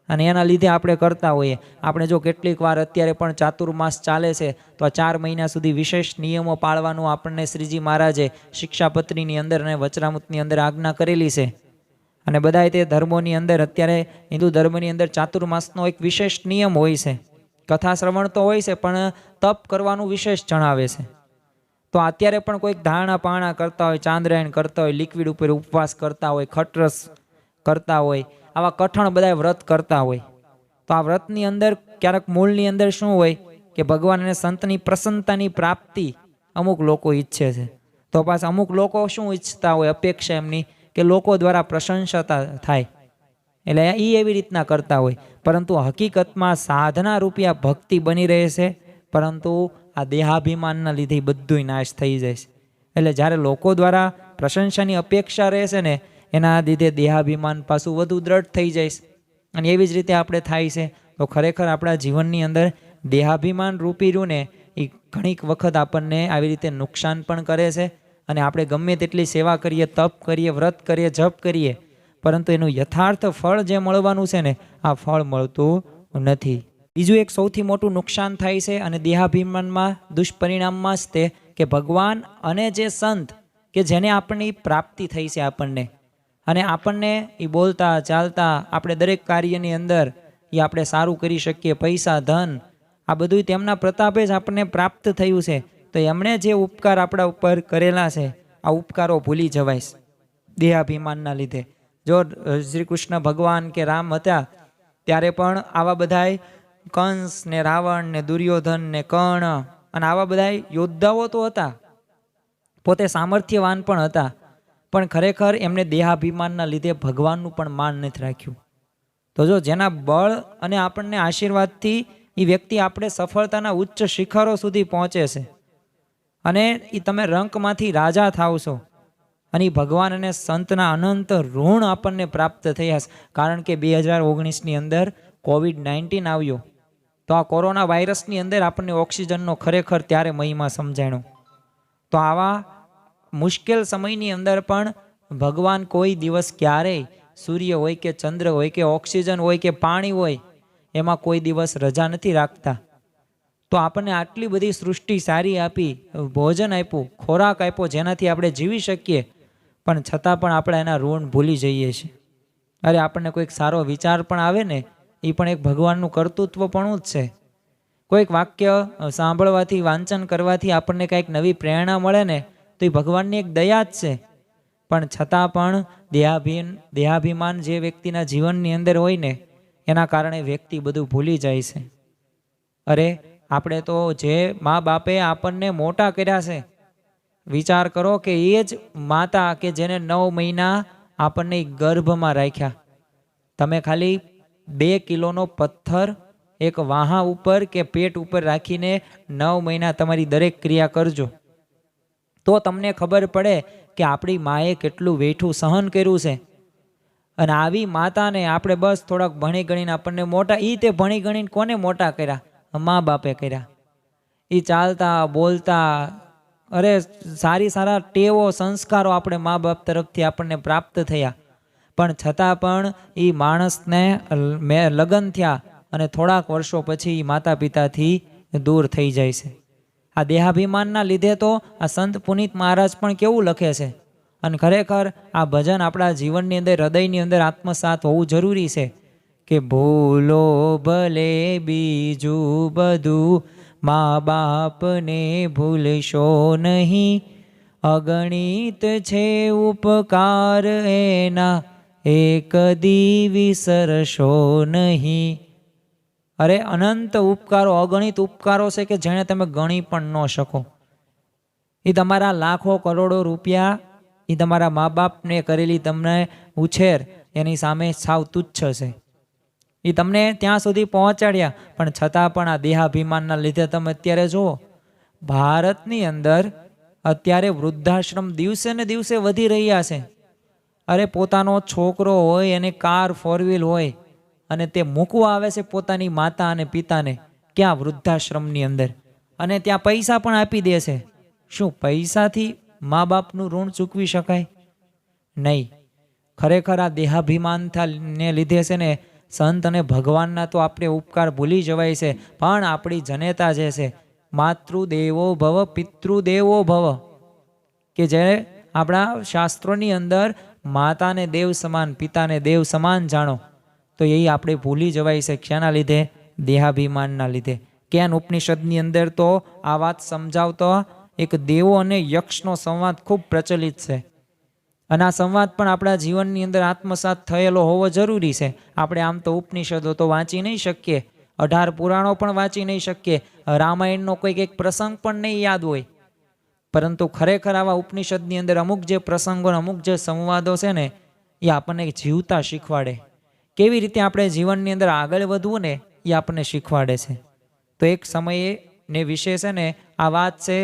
અને એના લીધે આપણે કરતા હોઈએ. આપણે જો કેટલીક વાર અત્યારે પણ ચાતુર્માસ ચાલે છે તો આ 4 મહિના સુધી વિશેષ નિયમો પાળવાનું આપણને શ્રીજી મહારાજે શિક્ષાપત્રીની અંદર અને વચરામૃતની અંદર આજ્ઞા કરેલી છે. અને બધાય તે ધર્મોની અંદર અત્યારે હિન્દુ ધર્મની અંદર ચાતુર્માસનો એક વિશેષ નિયમ હોય છે. કથા શ્રવણ તો હોય છે પણ તપ કરવાનું વિશેષ જણાવે છે. તો અત્યારે પણ કોઈક ધારણા પાણા કરતા હોય, ચાંદ્રાયણ કરતા હોય, લિક્વિડ ઉપર ઉપવાસ કરતા હોય, ખટરસ કરતા હોય, આવા કઠણ બધા વ્રત કરતા હોય. તો આ વ્રતની અંદર ક્યારેક મૂળની અંદર શું હોય કે ભગવાન અને સંતની પ્રસન્નતાની પ્રાપ્તિ અમુક લોકો ઈચ્છે છે. તો પાછા અમુક લોકો શું ઈચ્છતા હોય, અપેક્ષા એમની કે લોકો દ્વારા પ્રશંસા થાય, એટલે એ એવી રીતના કરતા હોય. પરંતુ હકીકતમાં સાધના રૂપિયા ભક્તિ બની રહે છે, પરંતુ આ દેહાભિમાનના લીધે બધું નાશ થઈ જાય છે. એટલે જ્યારે લોકો દ્વારા પ્રશંસાની અપેક્ષા રહે છે ને એના લીધે દેહાભિમાન પાછું વધુ દ્રઢ થઈ જાય છે. અને એવી જ રીતે આપણે થાય છે. તો ખરેખર આપણા જીવનની અંદર દેહાભિમાન રૂપી રહ્યું ને એ ઘણીક વખત આપણને આવી રીતે નુકસાન પણ કરે છે. અને આપણે ગમે તેટલી સેવા કરીએ, તપ કરીએ, વ્રત કરીએ, જપ કરીએ, પરંતુ એનું યથાર્થ ફળ જે મળવાનું છે ને આ ફળ મળતું નથી. બીજું એક સૌથી મોટું નુકસાન થાય છે અને દેહાભિમાનમાં દુષ્પરિણામમાં જ તે કે ભગવાન અને જે સંત કે જેને આપણની પ્રાપ્તિ થઈ છે અને આપણને એ બોલતા ચાલતા આપણે દરેક કાર્યની અંદર એ આપણે સારું કરી શકીએ, પૈસા, ધન, આ બધું તેમના પ્રતાપે જ આપણને પ્રાપ્ત થયું છે. તો એમણે જે ઉપકાર આપણા ઉપર કરેલા છે આ ઉપકારો ભૂલી જવાય છે દેહાભિમાનના લીધે. જો શ્રી કૃષ્ણ ભગવાન કે રામ હતા ત્યારે પણ આવા બધાય કંસ ને રાવણ ને દુર્યોધન ને કર્ણ અને આવા બધાય યોદ્ધાઓ તો હતા, પોતે સામર્થ્યવાન પણ હતા, પણ ખરેખર એમને દેહાભિમાનના લીધે ભગવાનનું પણ માન નથી રાખ્યું. તો જો જેના બળ અને આપણને આશીર્વાદથી એ વ્યક્તિ આપણે સફળતાના ઉચ્ચ શિખરો સુધી પહોંચે છે અને એ તમે રંકમાંથી રાજા થાવ છો અને ભગવાન અને સંતના અનંત ઋણ આપણને પ્રાપ્ત થયા છે. કારણ કે 2019ની અંદર COVID-19 આવ્યો, તો આ કોરોના વાયરસની અંદર આપણને ઓક્સિજનનો ખરેખર ત્યારે મહિમા સમજાણો. તો આવા મુશ્કેલ સમયની અંદર પણ ભગવાન કોઈ દિવસ ક્યારેય સૂર્ય હોય કે ચંદ્ર હોય કે ઓક્સિજન હોય કે પાણી હોય એમાં કોઈ દિવસ રજા નથી રાખતા. તો આપણને આટલી બધી સૃષ્ટિ સારી આપી, ભોજન આપ્યું, ખોરાક આપ્યો જેનાથી આપણે જીવી શકીએ, પણ છતાં પણ આપણે એના ઋણ ભૂલી જઈએ છીએ. અરે આપણને કોઈક સારો વિચાર પણ આવે ને એ પણ એક ભગવાનનું કર્તૃત્વ પણ જ છે. કોઈક વાક્ય સાંભળવાથી, વાંચન કરવાથી આપણને કંઈક નવી પ્રેરણા મળે ને તો એ ભગવાનની એક દયા જ છે. પણ છતાં પણ દેહાભિમાન જે વ્યક્તિના જીવનની અંદર હોય ને એના કારણે વ્યક્તિ બધું ભૂલી જાય છે. અરે આપણે તો જે મા બાપે આપણને મોટા કર્યા છે, વિચાર કરો કે એ જ માતા કે જેને 9 મહિના આપણને ગર્ભમાં રાખ્યા, તમે ખાલી 2 કિલોનો પથ્થર એક વાહા ઉપર કે પેટ ઉપર રાખીને 9 મહિના તમારી દરેક ક્રિયા કરજો તો તમને ખબર પડે કે આપણી માએ કેટલું વેઠું સહન કર્યું છે. અને આવી માતાને આપણે બસ થોડાક ભણી ગણીને આપણને મોટા, એ તે ભણી ગણીને કોને મોટા કર્યા? મા બાપે કર્યા. એ ચાલતા બોલતા, અરે સારા ટેવો સંસ્કારો આપણે મા બાપ તરફથી આપણને પ્રાપ્ત થયા, પણ છતાં પણ એ માણસને લગ્ન થયા અને થોડાક વર્ષો પછી માતા પિતાથી દૂર થઈ જાય છે. આ દેહાભિમાનના લીધે તો આ સંત પુનિત મહારાજ પણ કેવું લખે છે. અને ખરેખર આ ભજન આપણા જીવનની અંદર, હૃદયની અંદર આત્મસાત હોવું જરૂરી છે કે ભૂલો ભલે બીજું બધું, મા બાપને ભૂલશો નહીં, અગણિત છે ઉપકાર એના, એક દી વિસરશો નહીં. અરે અનંત ઉપકારો, અગણિત ઉપકારો છે કે જેને તમે ગણી પણ ન શકો. એ તમારા લાખો કરોડો રૂપિયા, એ તમારા મા બાપને કરેલી તમને ઉછેર એની સામે સાવ તુચ્છ છે. એ તમને ત્યાં સુધી પહોંચાડ્યા, પણ છતાં પણ આ દેહાભિમાનના લીધે તમે અત્યારે જુઓ ભારતની અંદર અત્યારે વૃદ્ધાશ્રમ દિવસે ને દિવસે વધી રહ્યા છે. અરે પોતાનો છોકરો હોય એને કાર 4 વ્હીલ હોય અને તે મૂકવા આવે છે પોતાની માતા અને પિતાને ક્યાં વૃદ્ધાશ્રમની અંદર, અને ત્યાં પૈસા પણ આપી દે છે. શું પૈસાથી મા બાપનું ઋણ ચૂકવી શકાય? નહીં. ખરેખર આ દેહાભિમાનને લીધે છે ને સંત અને ભગવાનના તો આપણે ઉપકાર ભૂલી જવાય છે. પણ આપણી જનેતા જે છે માતૃદેવો ભવ પિતૃદેવો ભવ, કે જે આપણા શાસ્ત્રોની અંદર માતાને દેવ સમાન, પિતાને દેવ સમાન જાણો, તો એ આપણે ભૂલી જવાય છે. શાના લીધે? દેહાભિમાનના લીધે. કેન ઉપનિષદની અંદર તો આ વાત સમજાવતો એક દેવો અને યક્ષનો સંવાદ ખૂબ પ્રચલિત છે, અને આ સંવાદ પણ આપણા જીવનની અંદર આત્મસાત થયેલો હોવો જરૂરી છે. આપણે આમ તો ઉપનિષદો તો વાંચી નહીં શકીએ, 18 પુરાણો પણ વાંચી નહીં શકીએ, રામાયણનો કોઈક એક પ્રસંગ પણ નહીં યાદ હોય, પરંતુ ખરેખર આવા ઉપનિષદની અંદર અમુક જે પ્રસંગો, અમુક જે સંવાદો છે ને એ આપણને જીવતા શીખવાડે. કેવી રીતે આપણે જીવનની અંદર આગળ વધવું ને એ આપણને શીખવાડે છે. તો એક સમયે ને વિશે છે ને આ વાત છે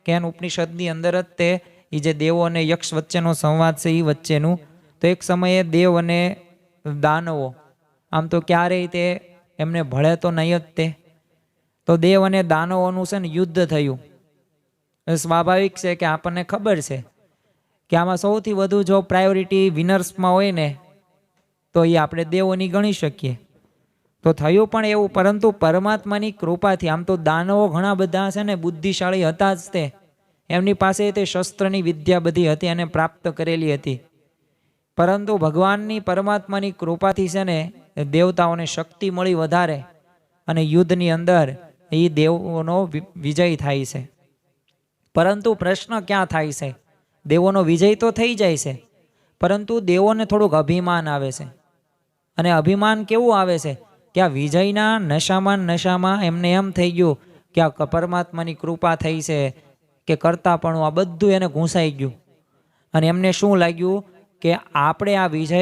કેન ઉપનિષદની અંદર જ તે એ જે દેવો અને યક્ષ વચ્ચેનો સંવાદ છે એ વચ્ચેનું. તો એક સમયે દેવ અને દાનવો, આમ તો ક્યારેય તે એમને ભળે તો નહીં જ તે. તો દેવ અને દાનવોનું છે ને યુદ્ધ થયું. સ્વાભાવિક છે કે આપણને ખબર છે કે આમાં સૌથી વધુ જો પ્રાયોરિટી વિનર્સમાં હોય ને તો એ આપણે દેવોની ગણી શકીએ. તો થયું પણ એવું, પરંતુ પરમાત્માની કૃપાથી, આમ તો દાનવો ઘણા બધા છે ને બુદ્ધિશાળી હતા જ તે, એમની પાસે તે શસ્ત્રની વિદ્યા બધી હતી અને પ્રાપ્ત કરેલી હતી, પરંતુ ભગવાનની પરમાત્માની કૃપાથી છે ને દેવતાઓને શક્તિ મળી વધારે, અને યુદ્ધની અંદર એ દેવોનો વિજય થાય છે. પરંતુ પ્રશ્ન ક્યાં થાય છે? દેવોનો વિજય તો થઈ જાય છે, પરંતુ દેવોને થોડુંક અભિમાન આવે છે. અને અભિમાન કેવું આવે છે કે આ વિજયના નશામાં એમને એમ થઈ ગયું કે આ પરમાત્માની કૃપા થઈ છે કે કરતાપણું આ બધું એને ઘૂંસાઈ ગયું. અને એમને શું લાગ્યું કે આપણે આ વિજય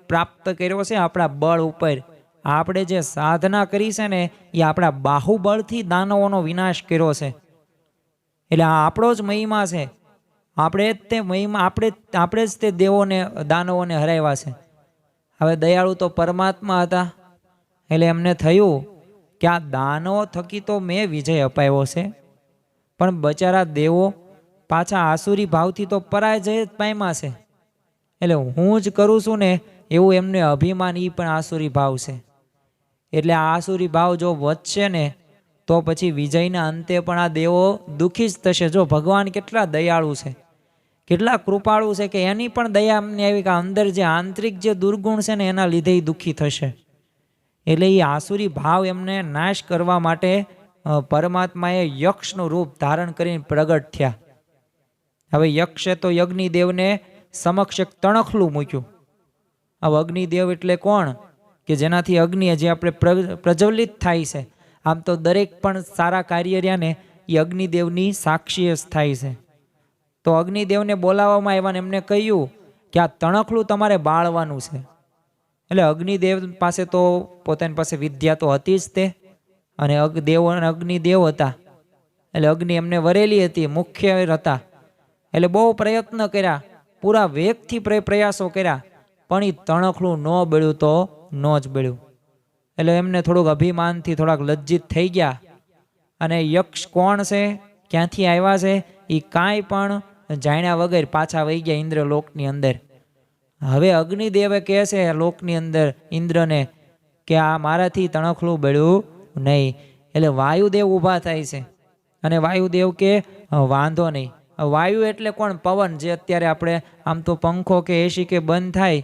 પ્રાપ્ત કર્યો છે આપણા બળ ઉપર, આપણે જે સાધના કરી છે ને એ આપણા બાહુબળથી દાનવોનો વિનાશ કર્યો છે, એટલે આ આપણો જ મહિમા છે, આપણે જ તે મહિમા, આપણે જ તે દેવોને દાનવોને હરાવ્યા છે. હવે દયાળુ તો પરમાત્મા હતા, એટલે એમને થયું કે આ દાનવો થકી તો મેં વિજય અપાવ્યો છે, પણ બચારા દેવો પાછા આસુરી ભાવથી તો પરાજય જ પામ્યા છે. એટલે હું જ કરું છું ને એવું એમને અભિમાન, એ પણ આસુરી ભાવ છે. એટલે આ આસુરી ભાવ જો વધશે ને તો પછી વિજયના અંતે પણ આ દેવો દુઃખી જ થશે. જો ભગવાન કેટલા દયાળુ છે, કેટલા કૃપાળુ છે, કે એની પણ દયા અમને આવી કે અંદર જે આંતરિક જે દુર્ગુણ છે ને એના લીધે દુઃખી થશે. એટલે એ આસુરી ભાવ એમને નાશ કરવા માટે પરમાત્માએ યક્ષનું રૂપ ધારણ કરીને પ્રગટ થયા. હવે યક્ષે તો અગ્નિદેવને સમક્ષ એક તણખલું મૂક્યું. હવે અગ્નિદેવ એટલે કોણ? કે જેનાથી અગ્નિ જે આપણે પ્રજ્વલિત થાય છે. આમ તો દરેક પણ સારા કાર્ય રહ્યા ને એ અગ્નિદેવની સાક્ષી થાય છે. તો અગ્નિદેવને બોલાવવામાં આવ્યા ને એમને કહ્યું કે આ તણખલું તમારે બાળવાનું છે. એટલે અગ્નિદેવ પાસે તો પોતાની પાસે વિદ્યા તો હતી જ તે, અને અગ્નિદેવ હતા, એટલે અગ્નિ એમને વરેલી હતી, મુખ્ય હતા. એટલે બહુ પ્રયત્ન કર્યા, પૂરા વેગથી પ્રયાસો કર્યા, પણ એ તણખલું ન બળ્યું તો ન જ બળ્યું. એટલે એમને થોડુંક અભિમાનથી થોડાક લજ્જિત થઈ ગયા. અને યક્ષ કોણ છે, ક્યાંથી આવ્યા છે, એ કાંઈ પણ જાણ્યા વગર પાછા વહી ગયા ઇન્દ્રલોકની અંદર. હવે અગ્નિદેવે કહે છે લોકની અંદર ઇન્દ્રને કે આ મારાથી તણખલું બળ્યું નહીં. એટલે વાયુદેવ ઊભા થાય છે, અને વાયુદેવ કે વાંધો નહીં. વાયુ એટલે કોણ? પવન. જે અત્યારે આપણે આમ તો પંખો કે એસી કે બંધ થાય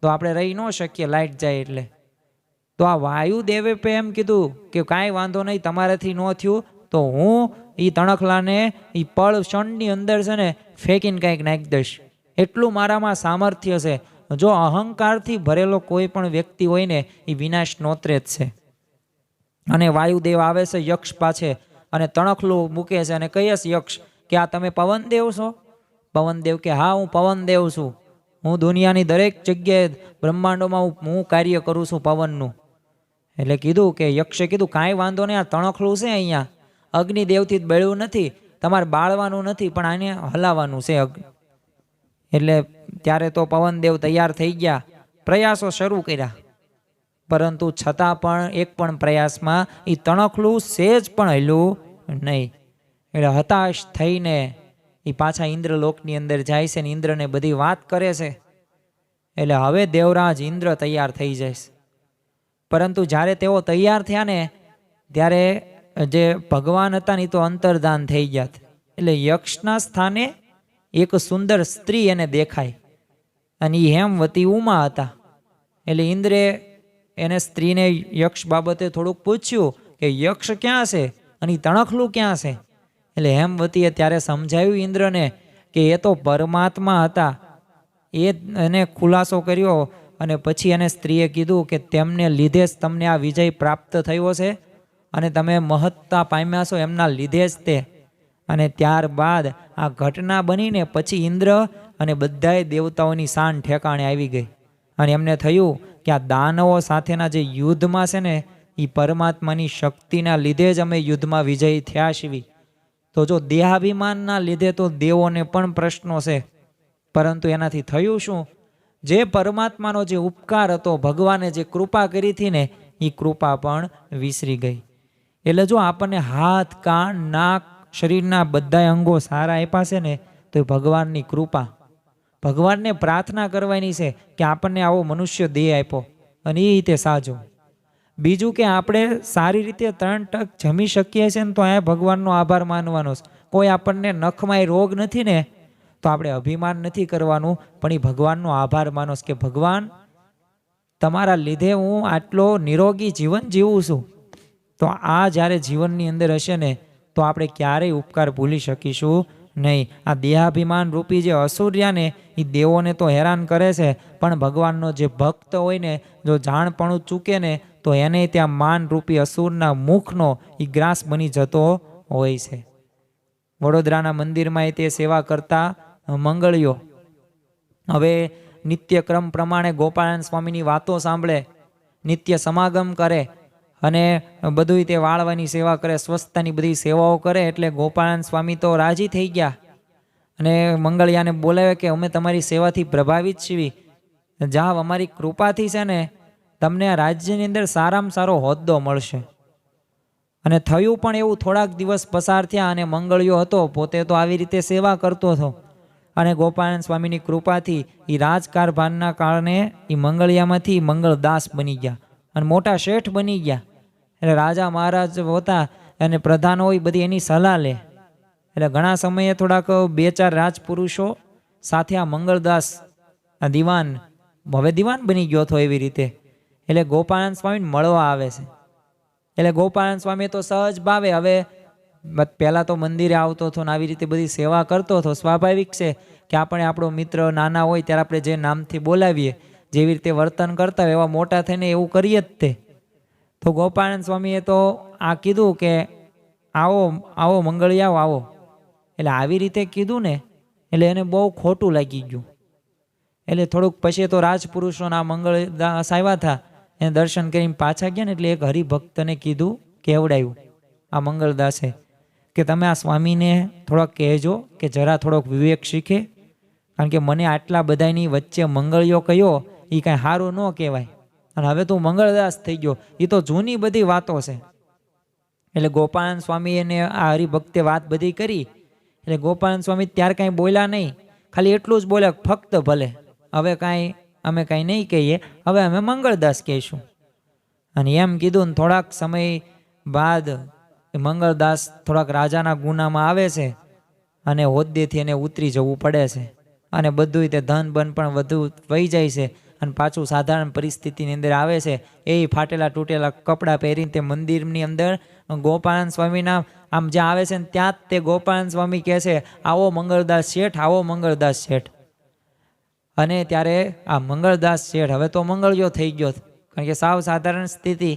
તો આપણે રહી ન શકીએ, લાઇટ જાય એટલે. તો આ વાયુદેવે એમ કીધું કે કાંઈ વાંધો નહીં, તમારાથી ન થયું તો હું એ તણખલાને એ પળ ક્ષણની અંદર છે ને ફેંકીને કંઈક નાખી દઈશ, એટલું મારામાં સામર્થ્ય છે. જો અહંકારથી ભરેલો કોઈ પણ વ્યક્તિ હોય ને એ વિનાશ નોતરે જ છે. અને વાયુદેવ આવે છે યક્ષ પાસે અને તણખલું મૂકે છે અને કહે છે યક્ષ કે આ તમે પવનદેવ છો? પવનદેવ કે હા, હું પવનદેવ છું. હું દુનિયાની દરેક જગ્યાએ બ્રહ્માંડોમાં હું કાર્ય કરું છું પવનનું. એટલે કીધું કે યક્ષે કીધું કાંઈ વાંધો નહીં, આ તણખલું છે અહીંયા અગ્નિદેવથી જ બળ્યું નથી, તમારે બાળવાનું નથી પણ આને હલાવવાનું છે. એટલે ત્યારે તો પવનદેવ તૈયાર થઈ ગયા, પ્રયાસો શરૂ કર્યા, પરંતુ છતાં પણ એક પણ પ્રયાસમાં એ તણખલું સેજ પણ હલ્યું નહીં. એટલે હતાશ થઈને એ પાછા ઇન્દ્રલોકની અંદર જાય છે ને ઇન્દ્રને બધી વાત કરે છે. એટલે હવે દેવરાજ ઇન્દ્ર તૈયાર થઈ જાય. પરંતુ જ્યારે તેઓ તૈયાર થયા ને ત્યારે જે ભગવાન હતા ને એ તો અંતર્ધાન થઈ ગયા. એટલે યક્ષના સ્થાને એક સુંદર સ્ત્રી એને દેખાય અને એ હેમવતી ઉમા હતા. એટલે ઇન્દ્રે એને સ્ત્રીને યક્ષ બાબતે થોડુંક પૂછ્યું કે યક્ષ ક્યાં છે અને તણખલું ક્યાં છે? એટલે હેમવતીએ ત્યારે સમજાવ્યું ઇન્દ્રને કે એ તો પરમાત્મા હતા. એને ખુલાસો કર્યો અને પછી એને સ્ત્રીએ કીધું કે તેમને લીધે જ તમને આ વિજય પ્રાપ્ત થયો છે અને તમે મહત્તા પામ્યા છો એમના લીધે જ તે. અને ત્યારબાદ આ ઘટના બનીને પછી ઇન્દ્ર અને બધાય દેવતાઓની શાન ઠેકાણે આવી ગઈ અને એમને થયું કે આ દાનવો સાથેના જે યુદ્ધમાં છે ને એ પરમાત્માની શક્તિના લીધે જ અમે યુદ્ધમાં વિજયી થયા છીએ. તો જો દેહાભિમાનના લીધે તો દેવોને પણ પ્રશ્નો છે, પરંતુ એનાથી થયું શું? જે પરમાત્માનો જે ઉપકાર હતો, ભગવાને જે કૃપા કરી હતી ને એ કૃપા પણ વિસરી ગઈ. એટલે જો આપણને હાથ, કાન, નાક, શરીરના બધા અંગો સારા આપ્યા છે ને તો એ ભગવાનની કૃપા. ભગવાનને પ્રાર્થના કરવાની છે કે આપણને આવો મનુષ્ય દેહ આપ્યો અને એ રીતે સાજો. બીજું કે આપણે સારી રીતે 3 ટક જમી શકીએ છીએ ને તો આ ભગવાનનો આભાર માનવાનો છે. કોઈ આપણને નખમાં રોગ નથી ને તો આપણે અભિમાન નથી કરવાનું, પણ એ ભગવાનનો આભાર માનો કે ભગવાન તમારા લીધે હું આટલો નિરોગી જીવન જીવું છું. તો આ જ્યારે જીવનની અંદર હશે ને તો આપણે ક્યારેય ઉપકાર ભૂલી શકીશું નહીં. આ દેહાભિમાન રૂપી જે અસુર્યા ને એ દેવોને તો હેરાન કરે છે, પણ ભગવાનનો જે ભક્ત હોય ને જો જાણપણું ચૂકે ને તો એને ત્યાં માન રૂપી અસુરના મુખનો એ ગ્રાસ બની જતો હોય છે. વડોદરાના મંદિરમાં તે સેવા કરતા મંગળીઓ હવે નિત્યક્રમ પ્રમાણે ગોપાળન સ્વામીની વાતો સાંભળે, નિત્ય સમાગમ કરે અને બધું તે વાળવાની સેવા કરે, સ્વસ્થતાની બધી સેવાઓ કરે. એટલે ગોપાળન સ્વામી તો રાજી થઈ ગયા અને મંગળિયાને બોલાવે કે અમે તમારી સેવાથી પ્રભાવિત છીએ, જાવ અમારી કૃપાથી છે ને તમને આ રાજ્યની અંદર સારામાં સારો હોદ્દો મળશે. અને થયું પણ એવું. થોડાક દિવસ પસાર થયા અને મંગળિયો હતો પોતે તો આવી રીતે સેવા કરતો હતો અને ગોપાળન સ્વામીની કૃપાથી એ રાજકારભારના કારણે એ મંગળિયામાંથી મંગળદાસ બની ગયા અને મોટા શેઠ બની ગયા. એટલે રાજા મહારાજ હોતા અને પ્રધાન હોય બધી એની સલાહ લે. એટલે ઘણા સમયે થોડાક 2-4 રાજપુરુષો સાથે આ મંગળદાસ આ દિવાન હવે દિવાન બની ગયો હતો એવી રીતે. એટલે ગોપાળન સ્વામીને મળવા આવે છે. એટલે ગોપાળન સ્વામી તો સહજ ભાવે, હવે પહેલાં તો મંદિરે આવતો હતો ને આવી રીતે બધી સેવા કરતો હતો. સ્વાભાવિક છે કે આપણે આપણો મિત્ર નાના હોય ત્યારે આપણે જે નામથી બોલાવીએ, જેવી રીતે વર્તન કરતા હોય એવા મોટા થઈને એવું કરીએ જ તે. તો ગોપાળન સ્વામીએ તો આ કીધું કે આવો આવો મંગળિયાઓ આવો. એટલે આવી રીતે કીધું ને એટલે એને બહુ ખોટું લાગી ગયું. એટલે થોડુંક પછી તો રાજપુરુષોના મંગળદાસ આવ્યા હતા, એને દર્શન કરીને પાછા ગયા ને એટલે એક હરિભક્તને કીધું, કેવડાયું આ મંગળદાસે કે તમે આ સ્વામીને થોડોક કહેજો કે જરા થોડોક વિવેક શીખે, કારણ કે મને આટલા બધાની વચ્ચે મંગળિયો કયો એ કાંઈ સારું ન કહેવાય અને હવે તું મંગળદાસ થઈ ગયો, એ તો જૂની બધી વાતો છે. એટલે ગોપાળન સ્વામી એને આ હરિભક્તે વાત બધી કરી. એટલે ગોપાળન સ્વામી ત્યારે કાંઈ બોલ્યા નહીં, ખાલી એટલું જ બોલ્યા ફક્ત ભલે, હવે કાંઈ અમે કાંઈ નહીં કહીએ, હવે અમે મંગળદાસ કહીશું. અને એમ કીધું ને થોડાક સમય બાદ મંગળદાસ થોડાક રાજાના ગુનામાં આવે છે અને હોદ્દેથી એને ઉતરી જવું પડે છે અને બધું તે ધન બન પણ વધુ વહી જાય છે અને પાછું સાધારણ પરિસ્થિતિની અંદર આવે છે, એ ફાટેલા તૂટેલા કપડાં પહેરીને તે મંદિરની અંદર ગોપાળાનંદ સ્વામીના આમ જ્યાં આવે છે ને ત્યાં જ તે ગોપાળાનંદ સ્વામી કહે છે, આવો મંગળદાસ શેઠ, આવો મંગળદાસ શેઠ. અને ત્યારે આ મંગળદાસ શેઠ હવે તો મંગળિયો થઈ ગયો, કારણ કે સાવ સાધારણ સ્થિતિ,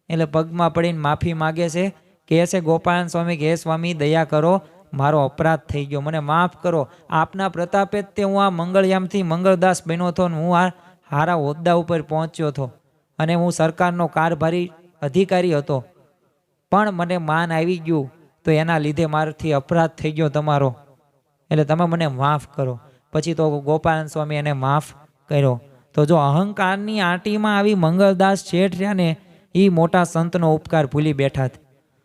એટલે પગમાં પડીને માફી માગે છે. કહે છે ગોપાળાનંદ સ્વામી કે, હે સ્વામી દયા કરો, મારો અપરાધ થઈ ગયો, મને માફ કરો. આપના પ્રતાપે જ તે હું આ મંગળયામથી મંગળદાસ બન્યો હતો ને હું આ હારા હોદ્દા ઉપર પહોંચ્યો હતો અને હું સરકારનો કારભારી અધિકારી હતો, પણ મને માન આવી ગયું તો એના લીધે મારાથી અપરાધ થઈ ગયો તમારો, એટલે તમે મને માફ કરો. પછી તો ગોપાળાનંદ સ્વામી એને માફ કર્યો. તો જો અહંકારની આંટીમાં આવી મંગળદાસ શેઠ રહ્યા ને, એ મોટા સંતનો ઉપકાર ભૂલી બેઠા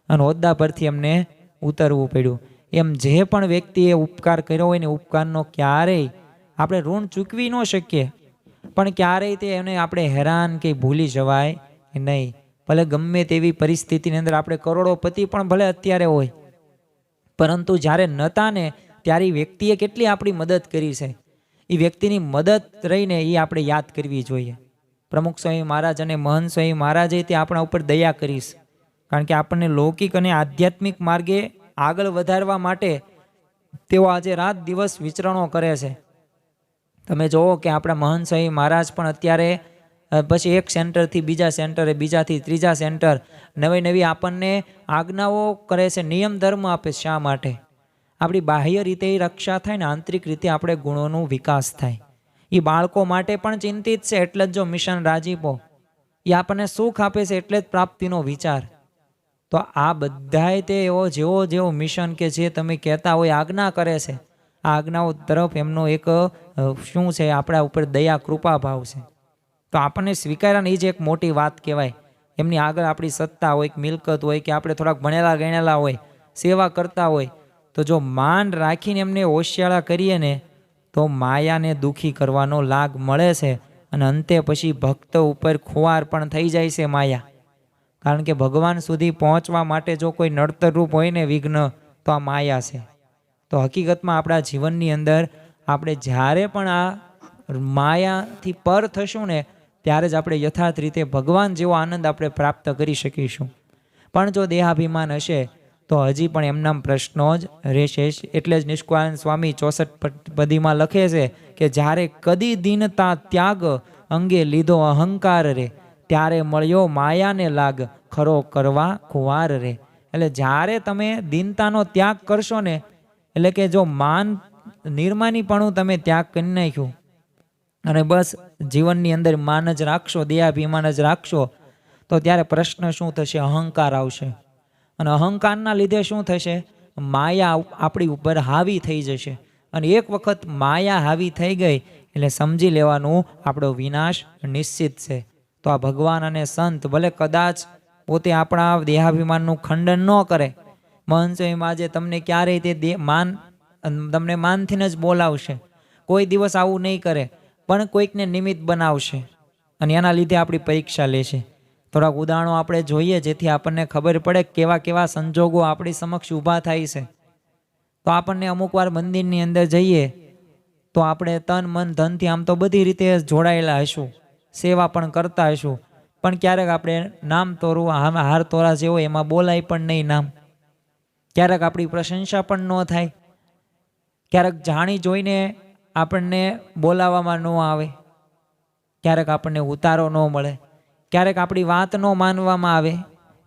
અને હોદ્દા પરથી એમને ઉતરવું પડ્યું. એમ જે પણ વ્યક્તિએ ઉપકાર કર્યો હોય ને, ઉપકારનો ક્યારેય આપણે ઋણ ચૂકવી ન શકીએ, પણ ક્યારેય તે એને આપણે હેરાન કે ભૂલી જવાય નહીં. ભલે ગમે તેવી પરિસ્થિતિની અંદર આપણે કરોડોપતિ પણ ભલે અત્યારે હોય, પરંતુ જ્યારે નહોતા ને ત્યારે વ્યક્તિએ કેટલી આપણી મદદ કરી છે, એ વ્યક્તિની મદદ રહીને એ આપણે યાદ કરવી જોઈએ. પ્રમુખ સ્વામી મહારાજ અને મહંત સ્વામી મહારાજે તે આપણા ઉપર દયા કરીશ, કારણ કે આપણને લૌકિક અને આધ્યાત્મિક માર્ગે આગળ વધારવા માટે તેઓ આજે રાત દિવસ વિચરણો કરે છે. તમે જુઓ કે આપણા મહંત સ્વામી મહારાજ પણ અત્યારે પછી એક સેન્ટરથી બીજા સેન્ટરે, બીજાથી ત્રીજા સેન્ટર, નવી નવી આપણને આજ્ઞાઓ કરે છે, નિયમ ધર્મ આપે. શા માટે? આપણી બાહ્ય રીતે રક્ષા થાય ને આંતરિક રીતે આપણે ગુણોનો વિકાસ થાય. એ બાળકો માટે પણ ચિંતિત છે, એટલે જ જો મિશન રાજીપો એ આપણને સુખ આપે છે, એટલે જ પ્રાપ્તિનો વિચાર. તો આ બધાય તે એવો જેવો જેવો મિશન કે જે તમે કહેતા હોય આજ્ઞા કરે છે, આ આજ્ઞાઓ તરફ એમનો એક શું છે, આપણા ઉપર દયા કૃપા ભાવ છે. તો આપણને સ્વીકારવાની એ જ એક મોટી વાત કહેવાય. એમની આગળ આપણી સત્તા હોય કે મિલકત હોય કે આપણે થોડાક ભણેલા ગણેલા હોય, સેવા કરતા હોય, તો જો માન રાખીને એમને હોશિયાળા કરીએ ને તો માયાને દુઃખી કરવાનો લાગ મળે છે. અને અંતે પછી ભક્ત ઉપર ખુવાર પણ થઈ જાય છે માયા, કારણ કે ભગવાન સુધી પહોંચવા માટે જો કોઈ નડતરરૂપ હોય ને વિઘ્ન, તો આ માયા છે. તો હકીકતમાં આપણા જીવનની અંદર આપણે જ્યારે પણ આ માયાથી પર થશું ને ત્યારે જ આપણે યથાર્થ રીતે ભગવાન જેવો આનંદ આપણે પ્રાપ્ત કરી શકીશું. પણ જો દેહાભિમાન હશે તો હજી પણ એમના પ્રશ્નો જ રહેશે. એટલે જ નિષ્કુળાનંદ સ્વામી 64 પદીમાં લખે છે કે જ્યારે કદી દીનતા ત્યાગ અંગે લીધો અહંકાર રે, ત્યારે મળ્યો માયાને લાગ ખરો કરવા ખુવાર રે. એટલે જ્યારે તમે દીનતાનો ત્યાગ કરશો ને, એટલે કે જો માન નિર્માનીપણું તમે ત્યાગ કરી નાખ્યું અને બસ જીવનની અંદર માન જ રાખશો, દેહાભિમાન જ રાખશો, તો ત્યારે પ્રશ્ન શું થશે? અહંકાર આવશે. અને અહંકારના લીધે શું થશે? માયા આપણી ઉપર હાવી થઈ જશે. અને એક વખત માયા હાવી થઈ ગઈ એટલે સમજી લેવાનું આપણો વિનાશ નિશ્ચિત છે. તો આ ભગવાન અને સંત ભલે કદાચ પોતે આપણા દેહાભિમાનનું ખંડન ન કરે, મહંત સ્વામી આજે તમને ક્યારેય તે તમને માનથી જ બોલાવશે, કોઈ દિવસ આવું નહીં કરે, પણ કોઈકને નિમિત્ત બનાવશે અને એના લીધે આપણી પરીક્ષા લેશે. થોડાક ઉદાહરણો આપણે જોઈએ જેથી આપણને ખબર પડે કેવા કેવા સંજોગો આપણી સમક્ષ ઊભા થાય છે. તો આપણને અમુક વાર મંદિરની અંદર જઈએ તો આપણે તન મન ધનથી આમ તો બધી રીતે જોડાયેલા હશું, સેવા પણ કરતા હશું, પણ ક્યારેક આપણે નામ તોરવું, હાર તોરા જેવો એમાં બોલાય પણ નહીં નામ. ક્યારેક આપણી પ્રશંસા પણ ન થાય, ક્યારેક જાણી જોઈને આપણને બોલાવવામાં ન આવે, ક્યારેક આપણને ઉતારો ન મળે, ક્યારેક આપણી વાત ન માનવામાં આવે,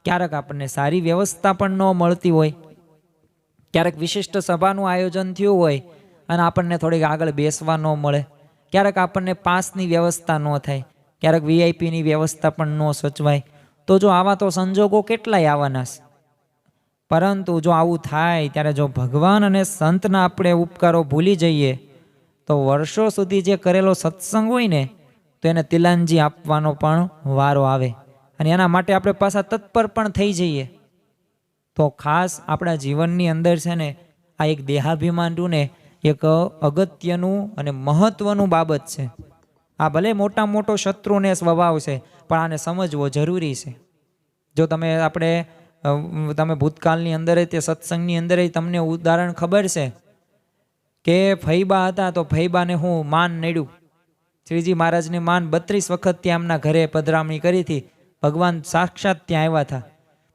ક્યારેક આપણને સારી વ્યવસ્થા પણ ન મળતી હોય, ક્યારેક વિશિષ્ટ સભાનું આયોજન થયું હોય અને આપણને થોડીક આગળ બેસવા ન મળે, ક્યારેક આપણને પાસની વ્યવસ્થા ન થાય, ક્યારેક વીઆઈપીની વ્યવસ્થા પણ ન સચવાય. તો જો આવા તો સંજોગો કેટલાય આવવાના છે. પરંતુ જો આવું થાય ત્યારે જો ભગવાન અને સંતના આપણે ઉપકારો ભૂલી જઈએ તો વર્ષો સુધી જે કરેલો સત્સંગ હોય ને તો એને તિલાંજી આપવાનો પણ વારો આવે અને એના માટે આપણે પાછા તત્પર પણ થઈ જઈએ. તો ખાસ આપણા જીવનની અંદર છે ને આ એક દેહાભિમાનનું ને એક અગત્યનું અને મહત્વનું બાબત છે. આ ભલે મોટા મોટો શત્રુને સ્વભાવ છે, પણ આને સમજવો જરૂરી છે. જો તમે ભૂતકાળની અંદર તે સત્સંગની અંદર તમને ઉદાહરણ ખબર છે કે ફૈબા હતા તો ફૈબાને હું માન નડ્યું, શ્રીજી મહારાજની માન 32 વખત ત્યાં એમના ઘરે પધરામણી કરી હતી. ભગવાન સાક્ષાત ત્યાં આવ્યા હતા,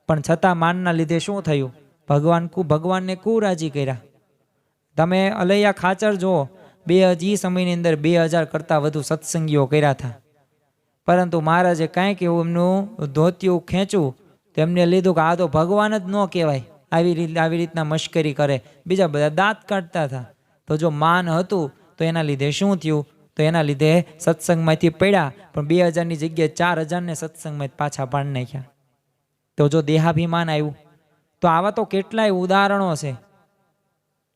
પણ છતાં માનના લીધે શું થયું? ભગવાનને રાજી કર્યા. તમે અલૈયા ખાચર જુઓ, એ સમયની અંદર 2000 કરતાં વધુ સત્સંગીઓ કર્યા હતા, પરંતુ મહારાજે કાંઈક એવું એમનું ધોતિયું ખેંચ્યું, તેમને લીધું કે આ તો ભગવાન જ ન કહેવાય, આવી રીતના મશ્કરી કરે. બીજા બધા દાંત કાઢતા હતા. તો જો માન હતું તો એના લીધે શું થયું? તો એના લીધે સત્સંગમાંથી પડ્યા, પણ 2000ની જગ્યાએ 4000ને સત્સંગમાં પાછા પાડી નાખ્યા. તો જો દેહાભિમાન આવ્યું. તો આવા તો કેટલાય ઉદાહરણો છે.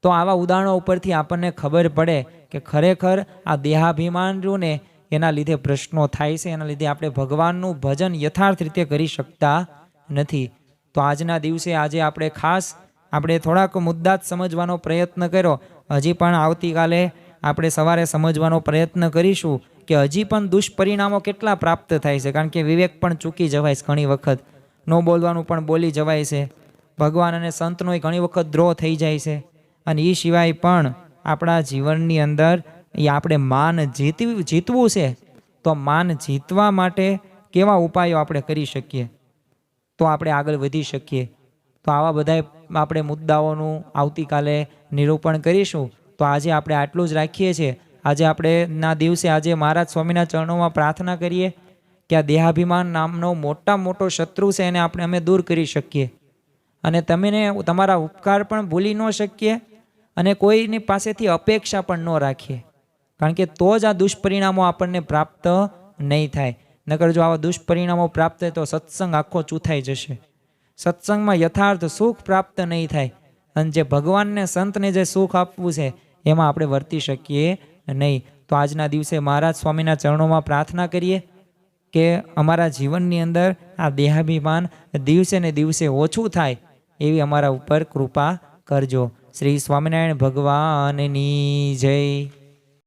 તો આવા ઉદાહરણો ઉપરથી આપણને ખબર પડે કે ખરેખર આ દેહાભિમાન રહ્યું ને એના લીધે પ્રશ્નો થાય છે, એના લીધે આપણે ભગવાનનું ભજન યથાર્થ રીતે કરી શકતા નથી. તો આજના દિવસે આજે આપણે થોડાક મુદ્દા જ સમજવાનો પ્રયત્ન કર્યો. હજી પણ આવતીકાલે આપણે સવારે સમજવાનો પ્રયત્ન કરીશું કે હજી પણ દુષ્પરિણામો કેટલા પ્રાપ્ત થાય છે. કારણ કે વિવેક પણ ચૂકી જવાય છે ઘણી વખત, ન બોલવાનું પણ બોલી જવાય છે, ભગવાન અને સંતનો ઘણી વખત દ્રોહ થઈ જાય છે. અને એ સિવાય પણ આપણા જીવનની અંદર આપણે માન જીતવું છે. તો માન જીતવા માટે કેવા ઉપાયો આપણે કરી શકીએ તો આપણે આગળ વધી શકીએ? તો આવા બધા આપણે મુદ્દાઓનું આવતીકાલે નિરૂપણ કરીશું. તો આજે આપણે આટલું જ રાખીએ છીએ. આજે આપણે આજે મહારાજ સ્વામીના ચરણોમાં પ્રાર્થના કરીએ કે આ દેહાભિમાન નામનો મોટો શત્રુ છે એને અમે દૂર કરી શકીએ, અને તમારા ઉપકાર પણ ભૂલી ન શકીએ, અને કોઈની પાસેથી અપેક્ષા પણ ન રાખીએ. કારણ કે તો જ આ દુષ્પરિણામો આપણને પ્રાપ્ત નહીં થાય. નકર જો આવા દુષ્પરિણામો પ્રાપ્ત થાય તો સત્સંગ આખો ચૂથાઈ જશે. સત્સંગમાં યથાર્થ સુખ પ્રાપ્ત નહીં થાય, અને જે ભગવાનને સંતને જે સુખ આપવું છે એમાં આપણે વર્તી શકીએ નહીં. તો આજના દિવસે મહારાજ સ્વામીના ચરણોમાં પ્રાર્થના કરીએ કે અમારા જીવનની અંદર આ દેહાભિમાન દિવસે ને દિવસે ઓછું થાય એવી અમારા ઉપર કૃપા કરજો. શ્રી સ્વામિનારાયણ ભગવાનની જય.